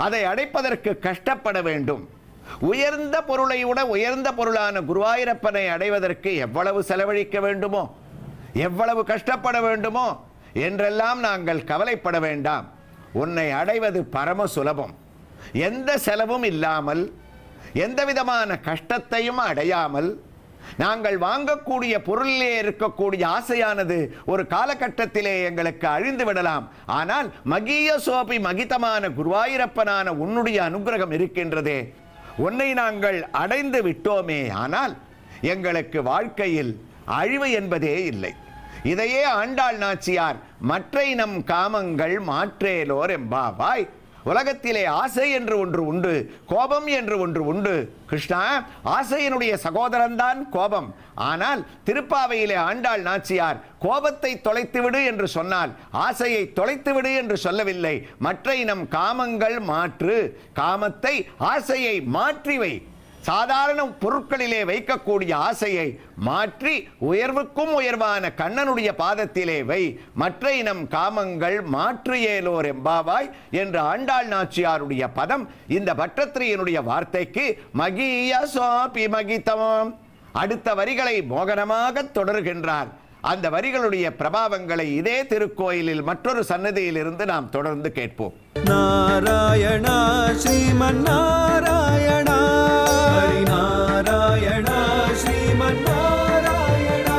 அதை அடைப்பதற்கு கஷ்டப்பட வேண்டும். உயர்ந்த பொருளை விட உயர்ந்த பொருளான குருவாயூரப்பனை அடைவதற்கு எவ்வளவு செலவழிக்க வேண்டுமோ, எவ்வளவு கஷ்டப்பட வேண்டுமோ என்றெல்லாம் நாங்கள் கவலைப்பட வேண்டாம். உன்னை அடைவது பரம சுலபம். எந்த செலவும் இல்லாமல், எந்த விதமான கஷ்டத்தையும் அடையாமல், நாங்கள் வாங்கக்கூடிய பொருளிலே இருக்கக்கூடிய ஆசையானது ஒரு காலகட்டத்திலே எங்களுக்கு அழிந்து விடலாம். ஆனால் மகீய சோபி மகிதமான குருவாயூரப்பனான உன்னுடைய அனுகிரகம் இருக்கின்றதே, உன்னை நாங்கள் அடைந்து விட்டோமே ஆனால் எங்களுக்கு வாழ்க்கையில் அழிவு என்பதே இல்லை. இதையே ஆண்டாள் நாச்சியார் மற்றை நம் காமங்கள் மாற்றேலோர் எம்பாவாய், உலகத்திலே ஆசை என்று ஒன்று உண்டு, கோபம் என்று ஒன்று உண்டு. கிருஷ்ணா, ஆசையினுடைய சகோதரன்தான் கோபம். ஆனால் திருப்பாவையிலே ஆண்டாள் நாச்சியார் கோபத்தை தொலைத்துவிடு என்று சொன்னால் ஆசையை தொலைத்துவிடு என்று சொல்லவில்லை. மற்றை நம் காமங்கள் மாற்று, காமத்தை ஆசையை மாற்றிவை. சாதாரண பொருட்களிலே வைக்கக்கூடிய ஆசையை மாற்றி உயர்வுக்கும் உயர்வான கண்ணனுடைய பாதத்திலே வை. மற்ற இனம் காமங்கள் மாற்று ஏலோர் எம்பாவாய் என்று ஆண்டாள் நாச்சியாருடைய பதம் இந்த பட்டத்திரியினுடைய வார்த்தைக்கு மகீய சோபி மகிதமாம். அடுத்த வரிகளை மோகனமாக தொடர்கின்றார். அந்த வரிகளுடைய பிரபாவங்களை இதே திருக்கோயிலில் மற்றொரு சன்னதியிலிருந்து நாம் தொடர்ந்து கேட்போம். நாராயணா ஸ்ரீமன் நாராயணா ஹரி நாராயணா ஸ்ரீமன் நாராயணா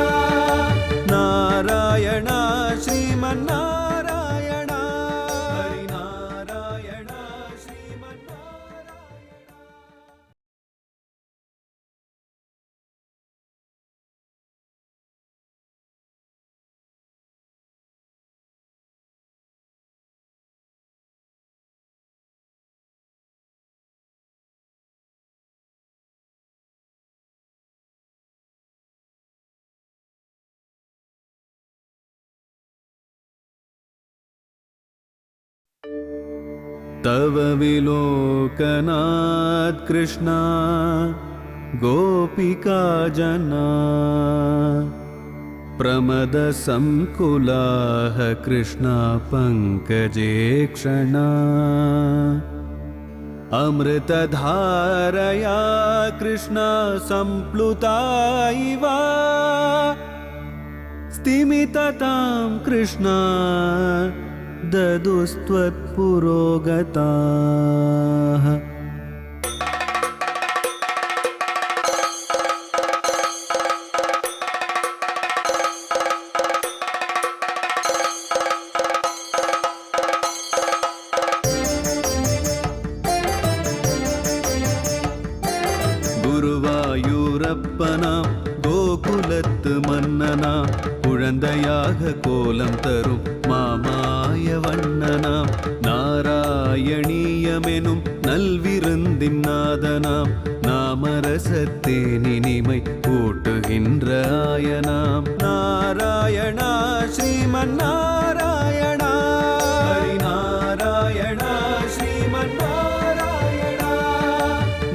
நாராயணா ஸ்ரீமன் நாராயணா ஹரி நாராயணா ஸ்ரீமன் நாராயணா. तव विलोकनात् कृष्णा गोपिका जना प्रमदसंकुलाः कृष्णा पङ्कजे क्षणा अमृतधारया कृष्णा सम्प्लुता इव स्तिमिततां कृष्णा ददुस्त्वत्पुरोगताः. குருவாயூரப்பனாம் கோகுலத்து மன்னனாம் குழந்தையாக கோலம் தரும் மாமாய வண்ணனாம் நாராயணீயமெனும் நல்விருந்தின் நாதனாம் நாமரசத்தேனினிமை கூட்டுகின்ற ஆயனாம் நாராயணா ஸ்ரீமன் நாராயணா ஹரி நாராயணா ஸ்ரீமன் நாராயணா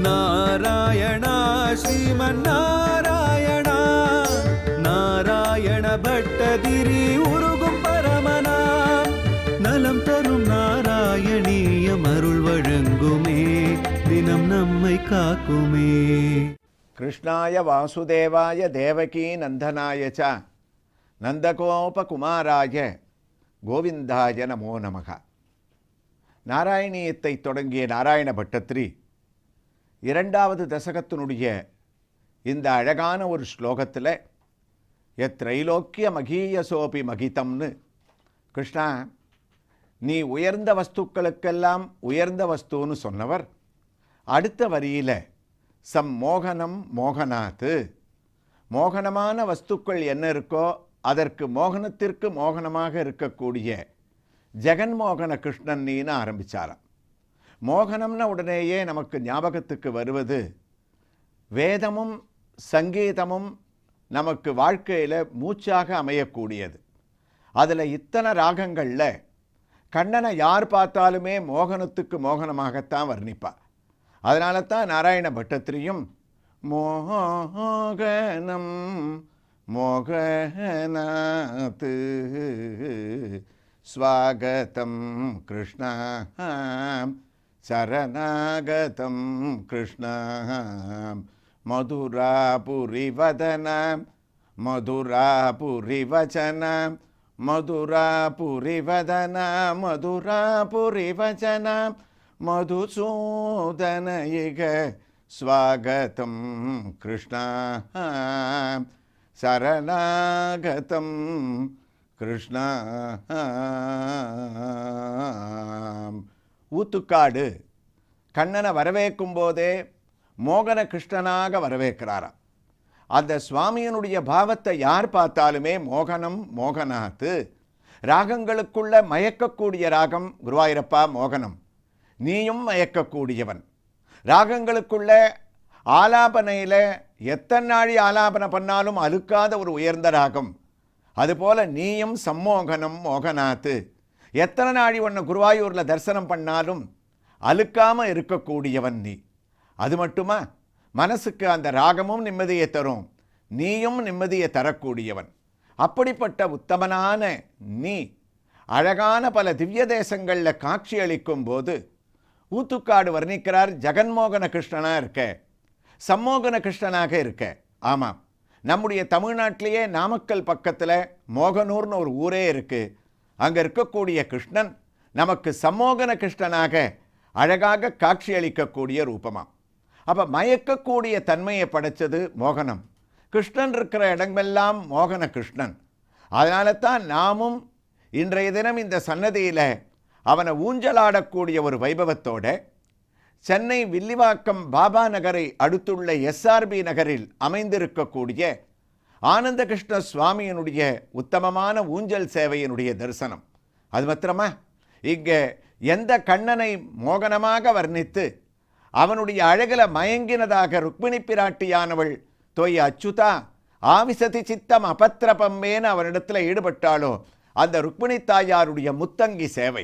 நாராயணா ஸ்ரீமன் நாராயணா நாராயண பட்டதிரி உருகும் பரமனாம் நலம் தரும் நாராயணீயம் அருள் வழங்குமே தினம் நம்மை காக்குமே. கிருஷ்ணாய வாசுதேவாய தேவகி நந்தனாய ச நந்தகோபகுமாராய கோவிந்தாய நமோ நமக. நாராயணீயத்தை தொடங்கிய நாராயண பட்டத்திரி இரண்டாவது தசகத்தினுடைய இந்த அழகான ஒரு ஸ்லோகத்தில் எத்ரைலோக்கிய மகீயசோபி மகிதம்னு கிருஷ்ணா நீ உயர்ந்த வஸ்துக்களுக்கெல்லாம் உயர்ந்த வஸ்துன்னு சொன்னவர் அடுத்த வரியில் மோகனம் மோகனாத்து மோகனமான வஸ்துக்கள் என்ன இருக்கோ அதற்கு மோகனத்திற்கு மோகனமாக இருக்கக்கூடிய ஜெகன்மோகன கிருஷ்ணன் நீன்னு ஆரம்பித்தாராம். மோகனம்ன உடனேயே நமக்கு ஞாபகத்துக்கு வருவது வேதமும் சங்கீதமும் நமக்கு வாழ்க்கையில் மூச்சாக அமையக்கூடியது. அதில் இத்தனை ராகங்களில் கண்ணனை யார் பார்த்தாலுமே மோகனத்துக்கு மோகனமாகத்தான் வர்ணிப்பார். அதனால தான் நாராயண பட்டத்திரியும் மோகனம் மோகனாத்து ஸ்வாகதம் கிருஷ்ணா சரணாகதம் கிருஷ்ணா மதுராபுரிவதனம் மதுராபுரிவச்சனம் மதுராபுரிவதனம் மதுராபுரிவச்சனம் மதுசூதனயிக ஸ்வாகதம் கிருஷ்ணா சரணாகதம் கிருஷ்ணா. ஊத்துக்காடு கண்ணனை வரவேற்கும் போதே மோகன கிருஷ்ணனாக வரவேற்கிறாராம். அந்த சுவாமியினுடைய பாவத்தை யார் பார்த்தாலுமே மோகனம் மோகனாத்து. ராகங்களுக்குள்ள மயக்கக்கூடிய ராகம் குருவாயூரப்பா மோகனம், நீயும் மயக்கக்கூடியவன். ராகங்களுக்குள்ள ஆலாபனையில் எத்தனை நாழி ஆலாபனை பண்ணாலும் அழுக்காத ஒரு உயர்ந்த ராகம். அதுபோல நீயும் சம்மோகனம் மோகனாத்து. எத்தனை நாழி ஒன்று குருவாயூரில் தரிசனம் பண்ணாலும் அழுக்காமல் இருக்கக்கூடியவன் நீ. அது மட்டுமா, மனசுக்கு அந்த ராகமும் நிம்மதியை தரும், நீயும் நிம்மதியை தரக்கூடியவன். அப்படிப்பட்ட உத்தமனான நீ அழகான பல திவ்ய தேசங்களில் காட்சி அளிக்கும் போது ஊத்துக்காடு வர்ணிக்கிறார். ஜெகன்மோகன கிருஷ்ணனாக இருக்க, சம்மோகன கிருஷ்ணனாக இருக்க. ஆமாம், நம்முடைய தமிழ்நாட்டிலேயே நாமக்கல் பக்கத்தில் மோகனூர்னு ஒரு ஊரே இருக்குது. அங்கே இருக்கக்கூடிய கிருஷ்ணன் நமக்கு சம்மோகன கிருஷ்ணனாக அழகாக காட்சியளிக்கக்கூடிய ரூபமாம். அப்போ மயக்கக்கூடிய தன்மையை படைச்சது மோகனம். கிருஷ்ணன் இருக்கிற இடமெல்லாம் மோகன கிருஷ்ணன். அதனால தான் நாமும் இன்றைய தினம் இந்த சன்னதியில் அவனை ஊஞ்சலாடக்கூடிய ஒரு வைபவத்தோட சென்னை வில்லிவாக்கம் பாபா நகரை அடுத்துள்ள எஸ்ஆர்பி நகரில் அமைந்திருக்கக்கூடிய ஆனந்த கிருஷ்ண சுவாமியினுடைய உத்தமமான ஊஞ்சல் சேவையினுடைய தரிசனம். அது மாத்திரமா, இங்கே எந்த கண்ணனை மோகனமாக வர்ணித்து அவனுடைய அழகில் மயங்கினதாக ருக்மிணி பிராட்டியானவள் தொய் அச்சுதா ஆவிசதி சித்தம் அபத்திரபம்மேன்னு அவனிடத்தில் ஈடுபட்டாளோ அந்த ருக்மிணி தாயாருடைய முத்தங்கி சேவை,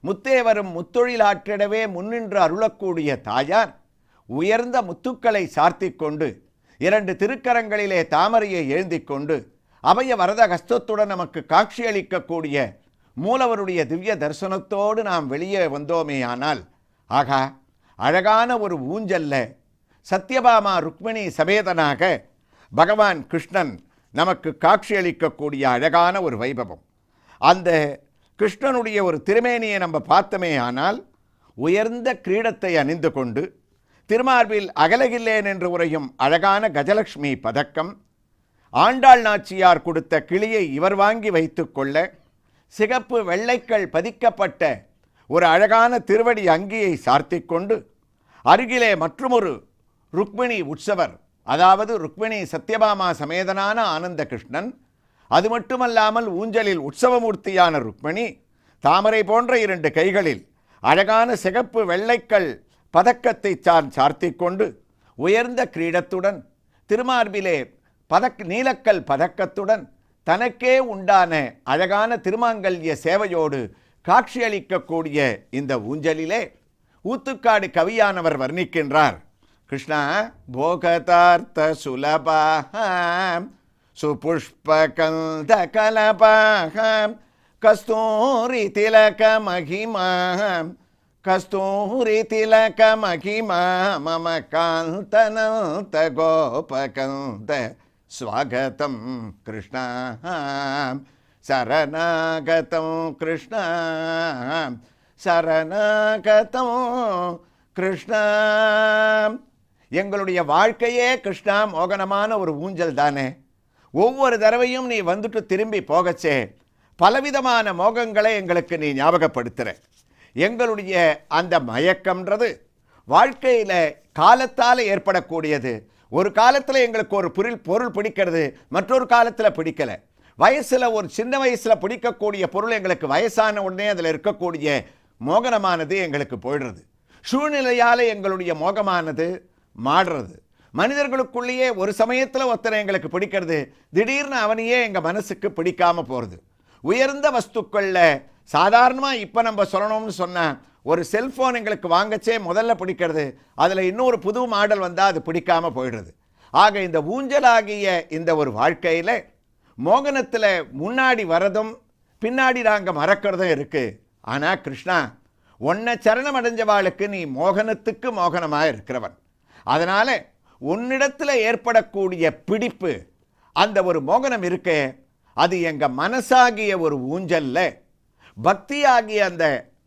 முத்தேவரும் முத்தொழிலாற்றிடவே முன்னின்று அருளக்கூடிய தாயார் உயர்ந்த முத்துக்களை சார்த்தி கொண்டு 2 திருக்கரங்களிலே தாமரையை ஏந்தி கொண்டு அபய வரத ஹஸ்தத்துடன் நமக்கு காட்சியளிக்கக்கூடிய மூலவருடைய திவ்ய தரிசனத்தோடு நாம் வெளியே வந்தோமே. ஆனால் ஆகா, அழகான ஒரு ஊஞ்சல்ல சத்யபாமா ருக்மிணி சமேதனாக பகவான் கிருஷ்ணன் நமக்கு காட்சியளிக்கக்கூடிய அழகான ஒரு வைபவம். அந்த கிருஷ்ணனுடைய ஒரு திருமேனியை நம்ம பார்த்தோமே ஆனால் உயர்ந்த கிரீடத்தை அணிந்து கொண்டு திருமார்பில் அகலகில்லேன் என்று உரையும் அழகான கஜலட்சுமி பதக்கம், ஆண்டாள் நாச்சியார் கொடுத்த கிளியை இவர் வாங்கி வைத்து கொள்ள சிகப்பு வெள்ளைக்கள் பதிக்கப்பட்ட ஒரு அழகான திருவடி அங்கியை சார்த்தி கொண்டு அருகிலே மற்றொரு ருக்மிணி உற்சவர், அதாவது ருக்மிணி சத்யபாமா சமேதனான ஆனந்த கிருஷ்ணன், அது மட்டுமல்லாமல் ஊஞ்சலில் உற்சவமூர்த்தியான ருக்மிணி தாமரை போன்ற 2 கைகளில் அழகான சிகப்பு வெள்ளைக்கள் பதக்கத்தை சார்த்தி கொண்டு உயர்ந்த கிரீடத்துடன் திருமார்பிலே நீலக்கல் பதக்கத்துடன் தனக்கே உண்டான அழகான திருமாங்கல்ய சேவையோடு காட்சியளிக்கக்கூடிய இந்த ஊஞ்சலிலே ஊத்துக்காடு கவியானவர் வர்ணிக்கின்றார். கிருஷ்ணா போகதார்த்த சுலபாம் சுபுஷ்பகந்த கலபாம் கஸ்தூரி திலக மகிமாம் கஸ்தூரி திலக மகிமா மம காந்தனந்த கோபகந்த ஸ்வாகதம் கிருஷ்ணா சரணாகதம் கிருஷ்ணா சரணாகதம் கிருஷ்ணா. எங்களுடைய வாழ்க்கையே கிருஷ்ணா மோகனமான ஒரு ஊஞ்சல் தானே. ஒவ்வொரு தடவையும் நீ வந்துட்டு திரும்பி போகச்சே பலவிதமான மோகங்களை எங்களுக்கு நீ ஞாபகப்படுத்துகிற. எங்களுடைய அந்த மயக்கம்ன்றது வாழ்க்கையில் காலத்தால் ஏற்படக்கூடியது. ஒரு காலத்தில் எங்களுக்கு ஒரு பொருள் பிடிக்கிறது, மற்றொரு காலத்தில் பிடிக்கலை. வயசில் ஒரு சின்ன வயசில் பிடிக்கக்கூடிய பொருள் எங்களுக்கு வயசான உடனே அதில் இருக்கக்கூடிய மோகனமானது எங்களுக்கு போயிடுறது. சூழ்நிலையால் எங்களுடைய மோகமானது மாறுறது. மனிதர்களுக்குள்ளேயே ஒரு சமயத்தில் ஒருத்தனை எங்களுக்கு பிடிக்கிறது, திடீர்னு அவனையே எங்கள் மனசுக்கு பிடிக்காமல் போகிறது. உயர்ந்த வஸ்துக்களில் சாதாரணமாக இப்போ நம்ம சொல்லணும்னு சொன்னால் ஒரு செல்ஃபோன் எங்களுக்கு வாங்கச்சே முதல்ல பிடிக்கிறது, அதில் இன்னொரு புது மாடல் வந்தால் அது பிடிக்காமல் போயிடுறது. ஆக இந்த ஊஞ்சலாகிய இந்த ஒரு வாழ்க்கையில் மோகனத்தில் முன்னாடி வரதும் பின்னாடி நாங்கள் மறக்கிறதும் இருக்குது. ஆனால் கிருஷ்ணா, உன்னை சரணம் அடைஞ்சவாளுக்கு நீ மோகனத்துக்கு மோகனமாக இருக்கிறவன். அதனால் உன்னிடத்தில் ஏற்படக்கூடிய பிடிப்பு, அந்த ஒரு மோகனம் இருக்க, அது எங்கள் மனசாகிய ஒரு ஊஞ்சல்ல பக்தியாகிய அந்த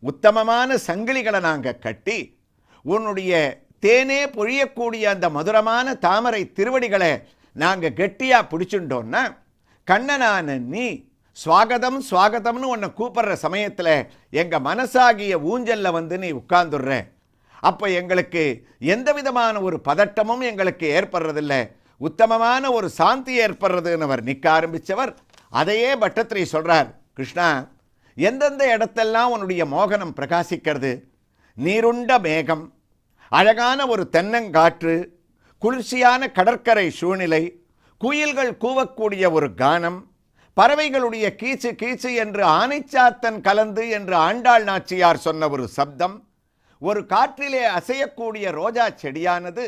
உத்தமமான சங்கிலிகளை நாங்கள் கட்டி உன்னுடைய தேனே பொழியக்கூடிய அந்த மதுரமான தாமரை திருவடிகளை நாங்கள் கெட்டியாக பிடிச்சுட்டோன்னா கண்ணனான நீ ஸ்வாகதம் ஸ்வாகதம்னு உன்னை கூப்பிட்ற சமயத்தில் எங்கள் மனசாகிய ஊஞ்சலில் வந்து நீ உட்கார்ந்துடுற. அப்போ எங்களுக்கு எந்த விதமான ஒரு பதட்டமும் எங்களுக்கு ஏற்படுறதில்லை, உத்தமமான ஒரு சாந்தி ஏற்படுறதுன்னு அவர் நிற்க ஆரம்பித்தவர். அதையே பட்டத்திரி சொல்கிறார். கிருஷ்ணா, எந்தெந்த இடத்தெல்லாம் உன்னுடைய மோகனம் பிரகாசிக்கிறது? நீருண்ட மேகம், அழகான ஒரு தென்னங்காற்று, குளிர்ச்சியான கடற்கரை சூழ்நிலை, குயில்கள் கூவக்கூடிய ஒரு கானம், பறவைகளுடைய கீச்சு கீச்சு என்று ஆனைச்சாத்தன் கலந்து என்று ஆண்டாள் நாச்சியார் சொன்ன ஒரு சப்தம், ஒரு காற்றிலே அசையக்கூடிய ரோஜா செடியானது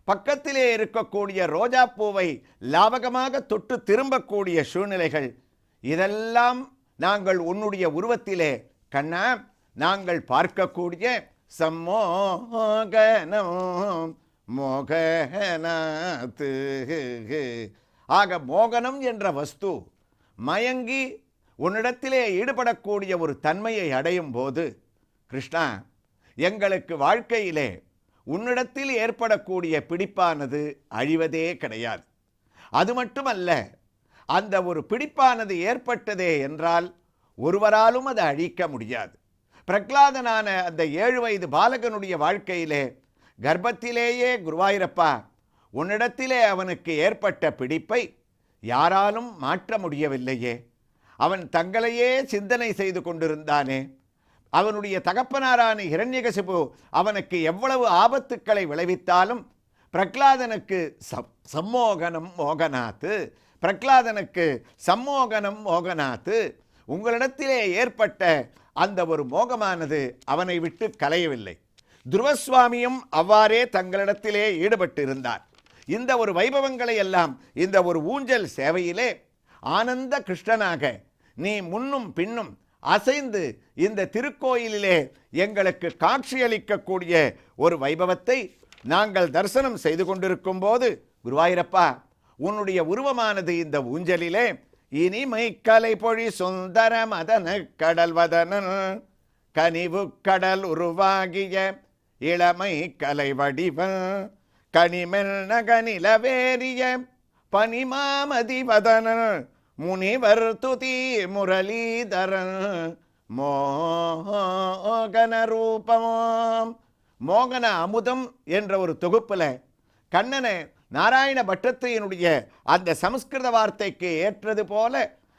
பக்கத்திலே இருக்கக்கூடிய ரோஜா பூவை லாவகமாக தொட்டு திரும்பக்கூடிய சூழ்நிலைகள், இதெல்லாம் நாங்கள் உன்னுடைய உருவத்திலே கண்ணா நாங்கள் பார்க்கக்கூடிய சம்மோகனம் மோகனாத்து ஆக மோகனம் என்ற வஸ்து மயங்கி உன்னிடத்திலே ஈடுபடக்கூடிய ஒரு தன்மையை அடையும் போது, கிருஷ்ணா, எங்களுக்கு வாழ்க்கையிலே உன்னிடத்தில் ஏற்படக்கூடிய பிடிப்பானது அழிவதே கிடையாது. அது மட்டுமல்ல, அந்த ஒரு பிடிப்பானது ஏற்பட்டதே என்றால் ஒருவராலும் அதை அழிக்க முடியாது. பிரகலாதனான அந்த 7 வயது பாலகனுடைய வாழ்க்கையிலே கர்ப்பத்திலேயே குருவாயூரப்பா உன்னிடத்திலே அவனுக்கு ஏற்பட்ட பிடிப்பை யாராலும் மாற்ற முடியவில்லையே. அவன் தங்களையே சிந்தனை செய்து கொண்டிருந்தானே. அவனுடைய தகப்பனாரான ஹிரண்யகசிபு அவனுக்கு எவ்வளவு ஆபத்துக்களை விளைவித்தாலும் பிரகலாதனுக்கு சம்மோகனம் மோகனாத்து, பிரகலாதனுக்கு சம்மோகனம் மோகனாத்து, உங்களிடத்திலே ஏற்பட்ட அந்த ஒரு மோகமானது அவனை விட்டு கலையவில்லை. துருவசுவாமியும் அவ்வாறே தங்களிடத்திலே ஈடுபட்டு இருந்தார். இந்த ஒரு வைபவங்களை எல்லாம் இந்த ஒரு ஊஞ்சல் சேவையிலே ஆனந்த கிருஷ்ணனாக நீ முன்னும் பின்னும் அசைந்து இந்த திருக்கோயிலிலே எங்களுக்கு காட்சியளிக்கக்கூடிய ஒரு வைபவத்தை நாங்கள் தரிசனம் செய்து கொண்டிருக்கும் போது, குருவாயூரப்பா, உன்னுடைய உருவமானது இந்த ஊஞ்சலிலே இனிமை கலை பொழி சுந்தர மதன கடல் வதனன் கனிவு கடல் உருவாகிய இளமை கலை வடிவ கனிமெல் நகனிலவேரிய பனிமாமதி வதன முனிவர் துதி முரளிதரன் மோகன ரூபம். மோகன அமுதம் என்ற ஒரு தொகுப்புல கண்ணனை நாராயண பட்டத்தையினுடைய அந்த சமஸ்கிருத வார்த்தைக்கு ஏற்றது போல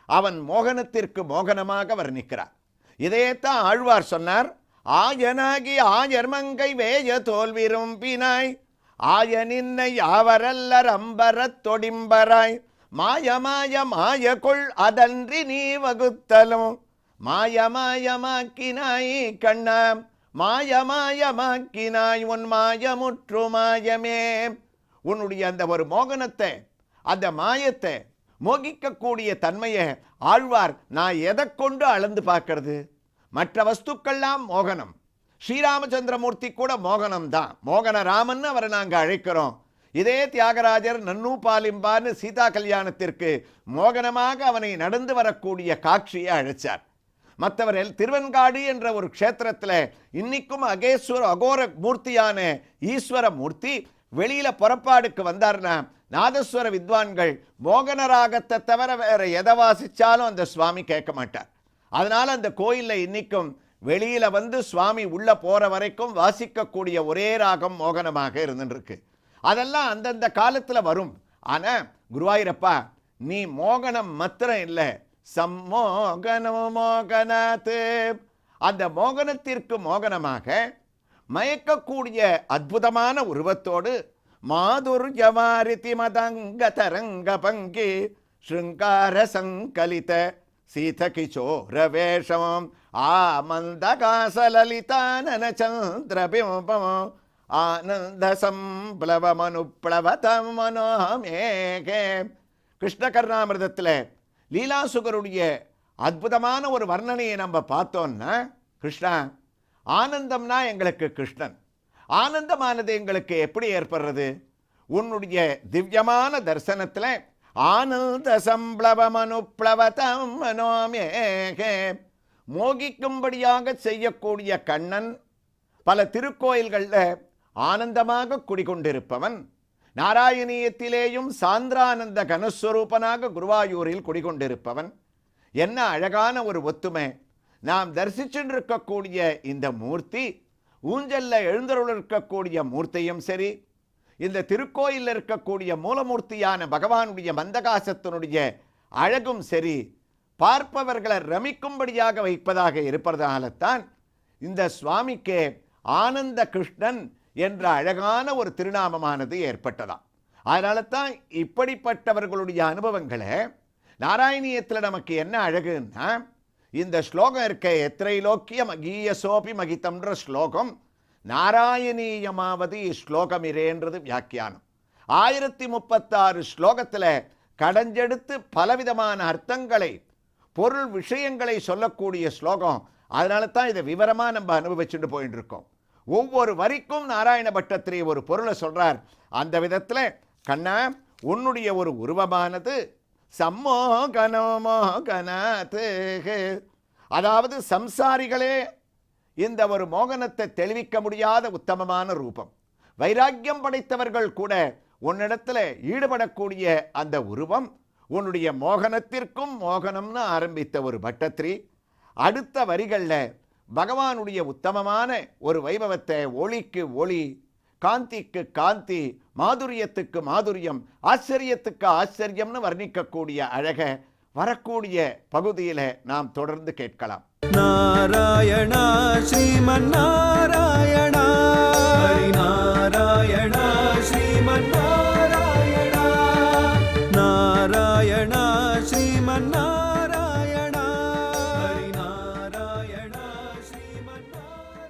அவன் மோகனத்திற்கு மோகனமாக வர்ணிக்கிறார். இதையத்தான் ஆழ்வார் சொன்னார். ஆயனாகி ஆயர்மங்கை வேய தோல் விரும்பினாய் ஆயனின்னை யாவரல்லர் அம்பரத் தொடிம்பராய் மாயமாய மாய கொள் அதன்றி நீ வகுத்தலும் மாயமாயமாக்கினாய் கண்ணாம் மாயமாயமாக்கினாய் உன் மாயமுற்று மாயமே. உன்னுடைய அந்த ஒரு மோகனத்தை, அந்த மாயத்தை, மோகிக்கக்கூடிய தன்மையை ஆழ்வார் நான் எதை கொண்டு அளந்து பார்க்கறது? மற்ற வஸ்துக்கள்லாம் மோகனம். ஸ்ரீராமச்சந்திரமூர்த்தி கூட மோகனம் தான். மோகன ராமன் அவரை நாங்கள் அழைக்கிறோம். இதே தியாகராஜர் நன்னு பாலிம்பான்னு சீதா கல்யாணத்திற்கு மோகனமாக அவனை நடந்து வரக்கூடிய காட்சியை அழைச்சார். மற்றவர்கள் திருவெண்காடு என்ற ஒரு க்ஷேத்திரத்தில் இன்னைக்கும் அகோர மூர்த்தியான ஈஸ்வர மூர்த்தி வெளியில புறப்பாடுக்கு வந்தார்னா நாதஸ்வர வித்வான்கள் மோகன ராகத்தை தவிர வேற எதை வாசிச்சாலும் அந்த சுவாமி கேட்க மாட்டார். அதனால அந்த கோயில்ல இன்னைக்கும் வெளியில வந்து சுவாமி உள்ள போற வரைக்கும் வாசிக்கக்கூடிய ஒரே ராகம் மோகனமாக இருந்துருக்கு. அதெல்லாம் அந்தந்த காலத்துல வரும். ஆனா குருவாயூரப்பா, நீ மோகனம் மாத்திரம் இல்லை, சம்மோகனமோ மோகனாத்து, அந்த மோகனத்திற்கு மோகனமாக மயக்கக்கூடிய அற்புதமான உருவத்தோடு மாதுர்யவாரிதி மதங்க தரங்க பங்கி ஸ்ருங்கார சங்கலித சீத கிச்சோர வேஷம் ஆமந்தகாசலலிதானன சந்திரபிம்பம் ஆனந்த சம்பிளவமனுப்ளவதம் மனோமேகே. கிருஷ்ண கர்ணாமிர்தத்தில் லீலாசுகருடைய அற்புதமான ஒரு வர்ணனையை நம்ம பார்த்தோம்னா, கிருஷ்ணா, ஆனந்தம்னா எங்களுக்கு கிருஷ்ணன். ஆனந்தமானது எங்களுக்கு எப்படி ஏற்படுறது? உன்னுடைய திவ்யமான தரிசனத்தில் ஆனந்த சம்பிளவமனுப்ளவதம் மனோமேகே, மோகிக்கும்படியாக செய்யக்கூடிய கண்ணன் பல திருக்கோயில்களில் ஆனந்தமாக குடிகொண்டிருப்பவன். நாராயணீயத்திலேயும் சாந்திரானந்த கனஸ்வரூபனாக குருவாயூரில் குடிகொண்டிருப்பவன். என்ன அழகான ஒரு ஒத்துமை! நாம் தரிசிச்சுட்டு இருக்கக்கூடிய இந்த மூர்த்தி, ஊஞ்சல்ல எழுந்தருள் இருக்கக்கூடிய மூர்த்தியும் சரி, இந்த திருக்கோயிலில் இருக்கக்கூடிய மூலமூர்த்தியான பகவானுடைய மந்தகாசத்தினுடைய அழகும் சரி, பார்ப்பவர்களை ரமிக்கும்படியாக வைப்பதாக இருப்பதால்தான் இந்த சுவாமிக்கு ஆனந்த கிருஷ்ணன் என்ற அழகான ஒரு திருநாமமானது ஏற்பட்டதாம். அதனால தான் இப்படிப்பட்டவர்களுடைய அனுபவங்களை நாராயணியத்தில் நமக்கு என்ன அழகுன்னா, இந்த ஸ்லோகம் இருக்க எத்திரைலோக்கிய மகீய சோபி மகிதம்ன்ற ஸ்லோகம் நாராயணீயமாவது ஸ்லோகமிரேன்றது வியாக்கியானம். 1036 ஸ்லோகத்தில் கடைஞ்செடுத்து பலவிதமான அர்த்தங்களை, பொருள் விஷயங்களை சொல்லக்கூடிய ஸ்லோகம். அதனால தான் இதை விவரமாக நம்ம அனுபவிச்சுட்டு போயிட்டு இருக்கோம். ஒவ்வொரு வரிக்கும் நாராயண பட்டத்திரி ஒரு பொருளை சொல்றார். அந்த விதத்தில் கண்ணா, உன்னுடைய ஒரு உருவமானது சம்மோகனமோகனத்து, அதாவது சம்சாரிகளே இந்த ஒரு மோகனத்தை தெளிவிக்க முடியாத உத்தமமான ரூபம். வைராக்கியம் படைத்தவர்கள் கூட உன்னிடத்துல ஈடுபடக்கூடிய அந்த உருவம் உன்னுடைய மோகனத்திற்கும் மோகனம்னு ஆரம்பித்த ஒரு பட்டத்ரி. அடுத்த வரிகளில் பகவானுடைய உத்தமமான ஒரு வைபவத்தை ஒளிக்கு ஒளி, காந்திக்கு காந்தி, மாதுரியத்துக்கு மாதுரியம், ஆச்சரியத்துக்கு ஆச்சரியம்னு வர்ணிக்கக்கூடிய அழக வரக்கூடிய பகுதியில் நாம் தொடர்ந்து கேட்கலாம். நாராயணா ஸ்ரீமன் நாராயணா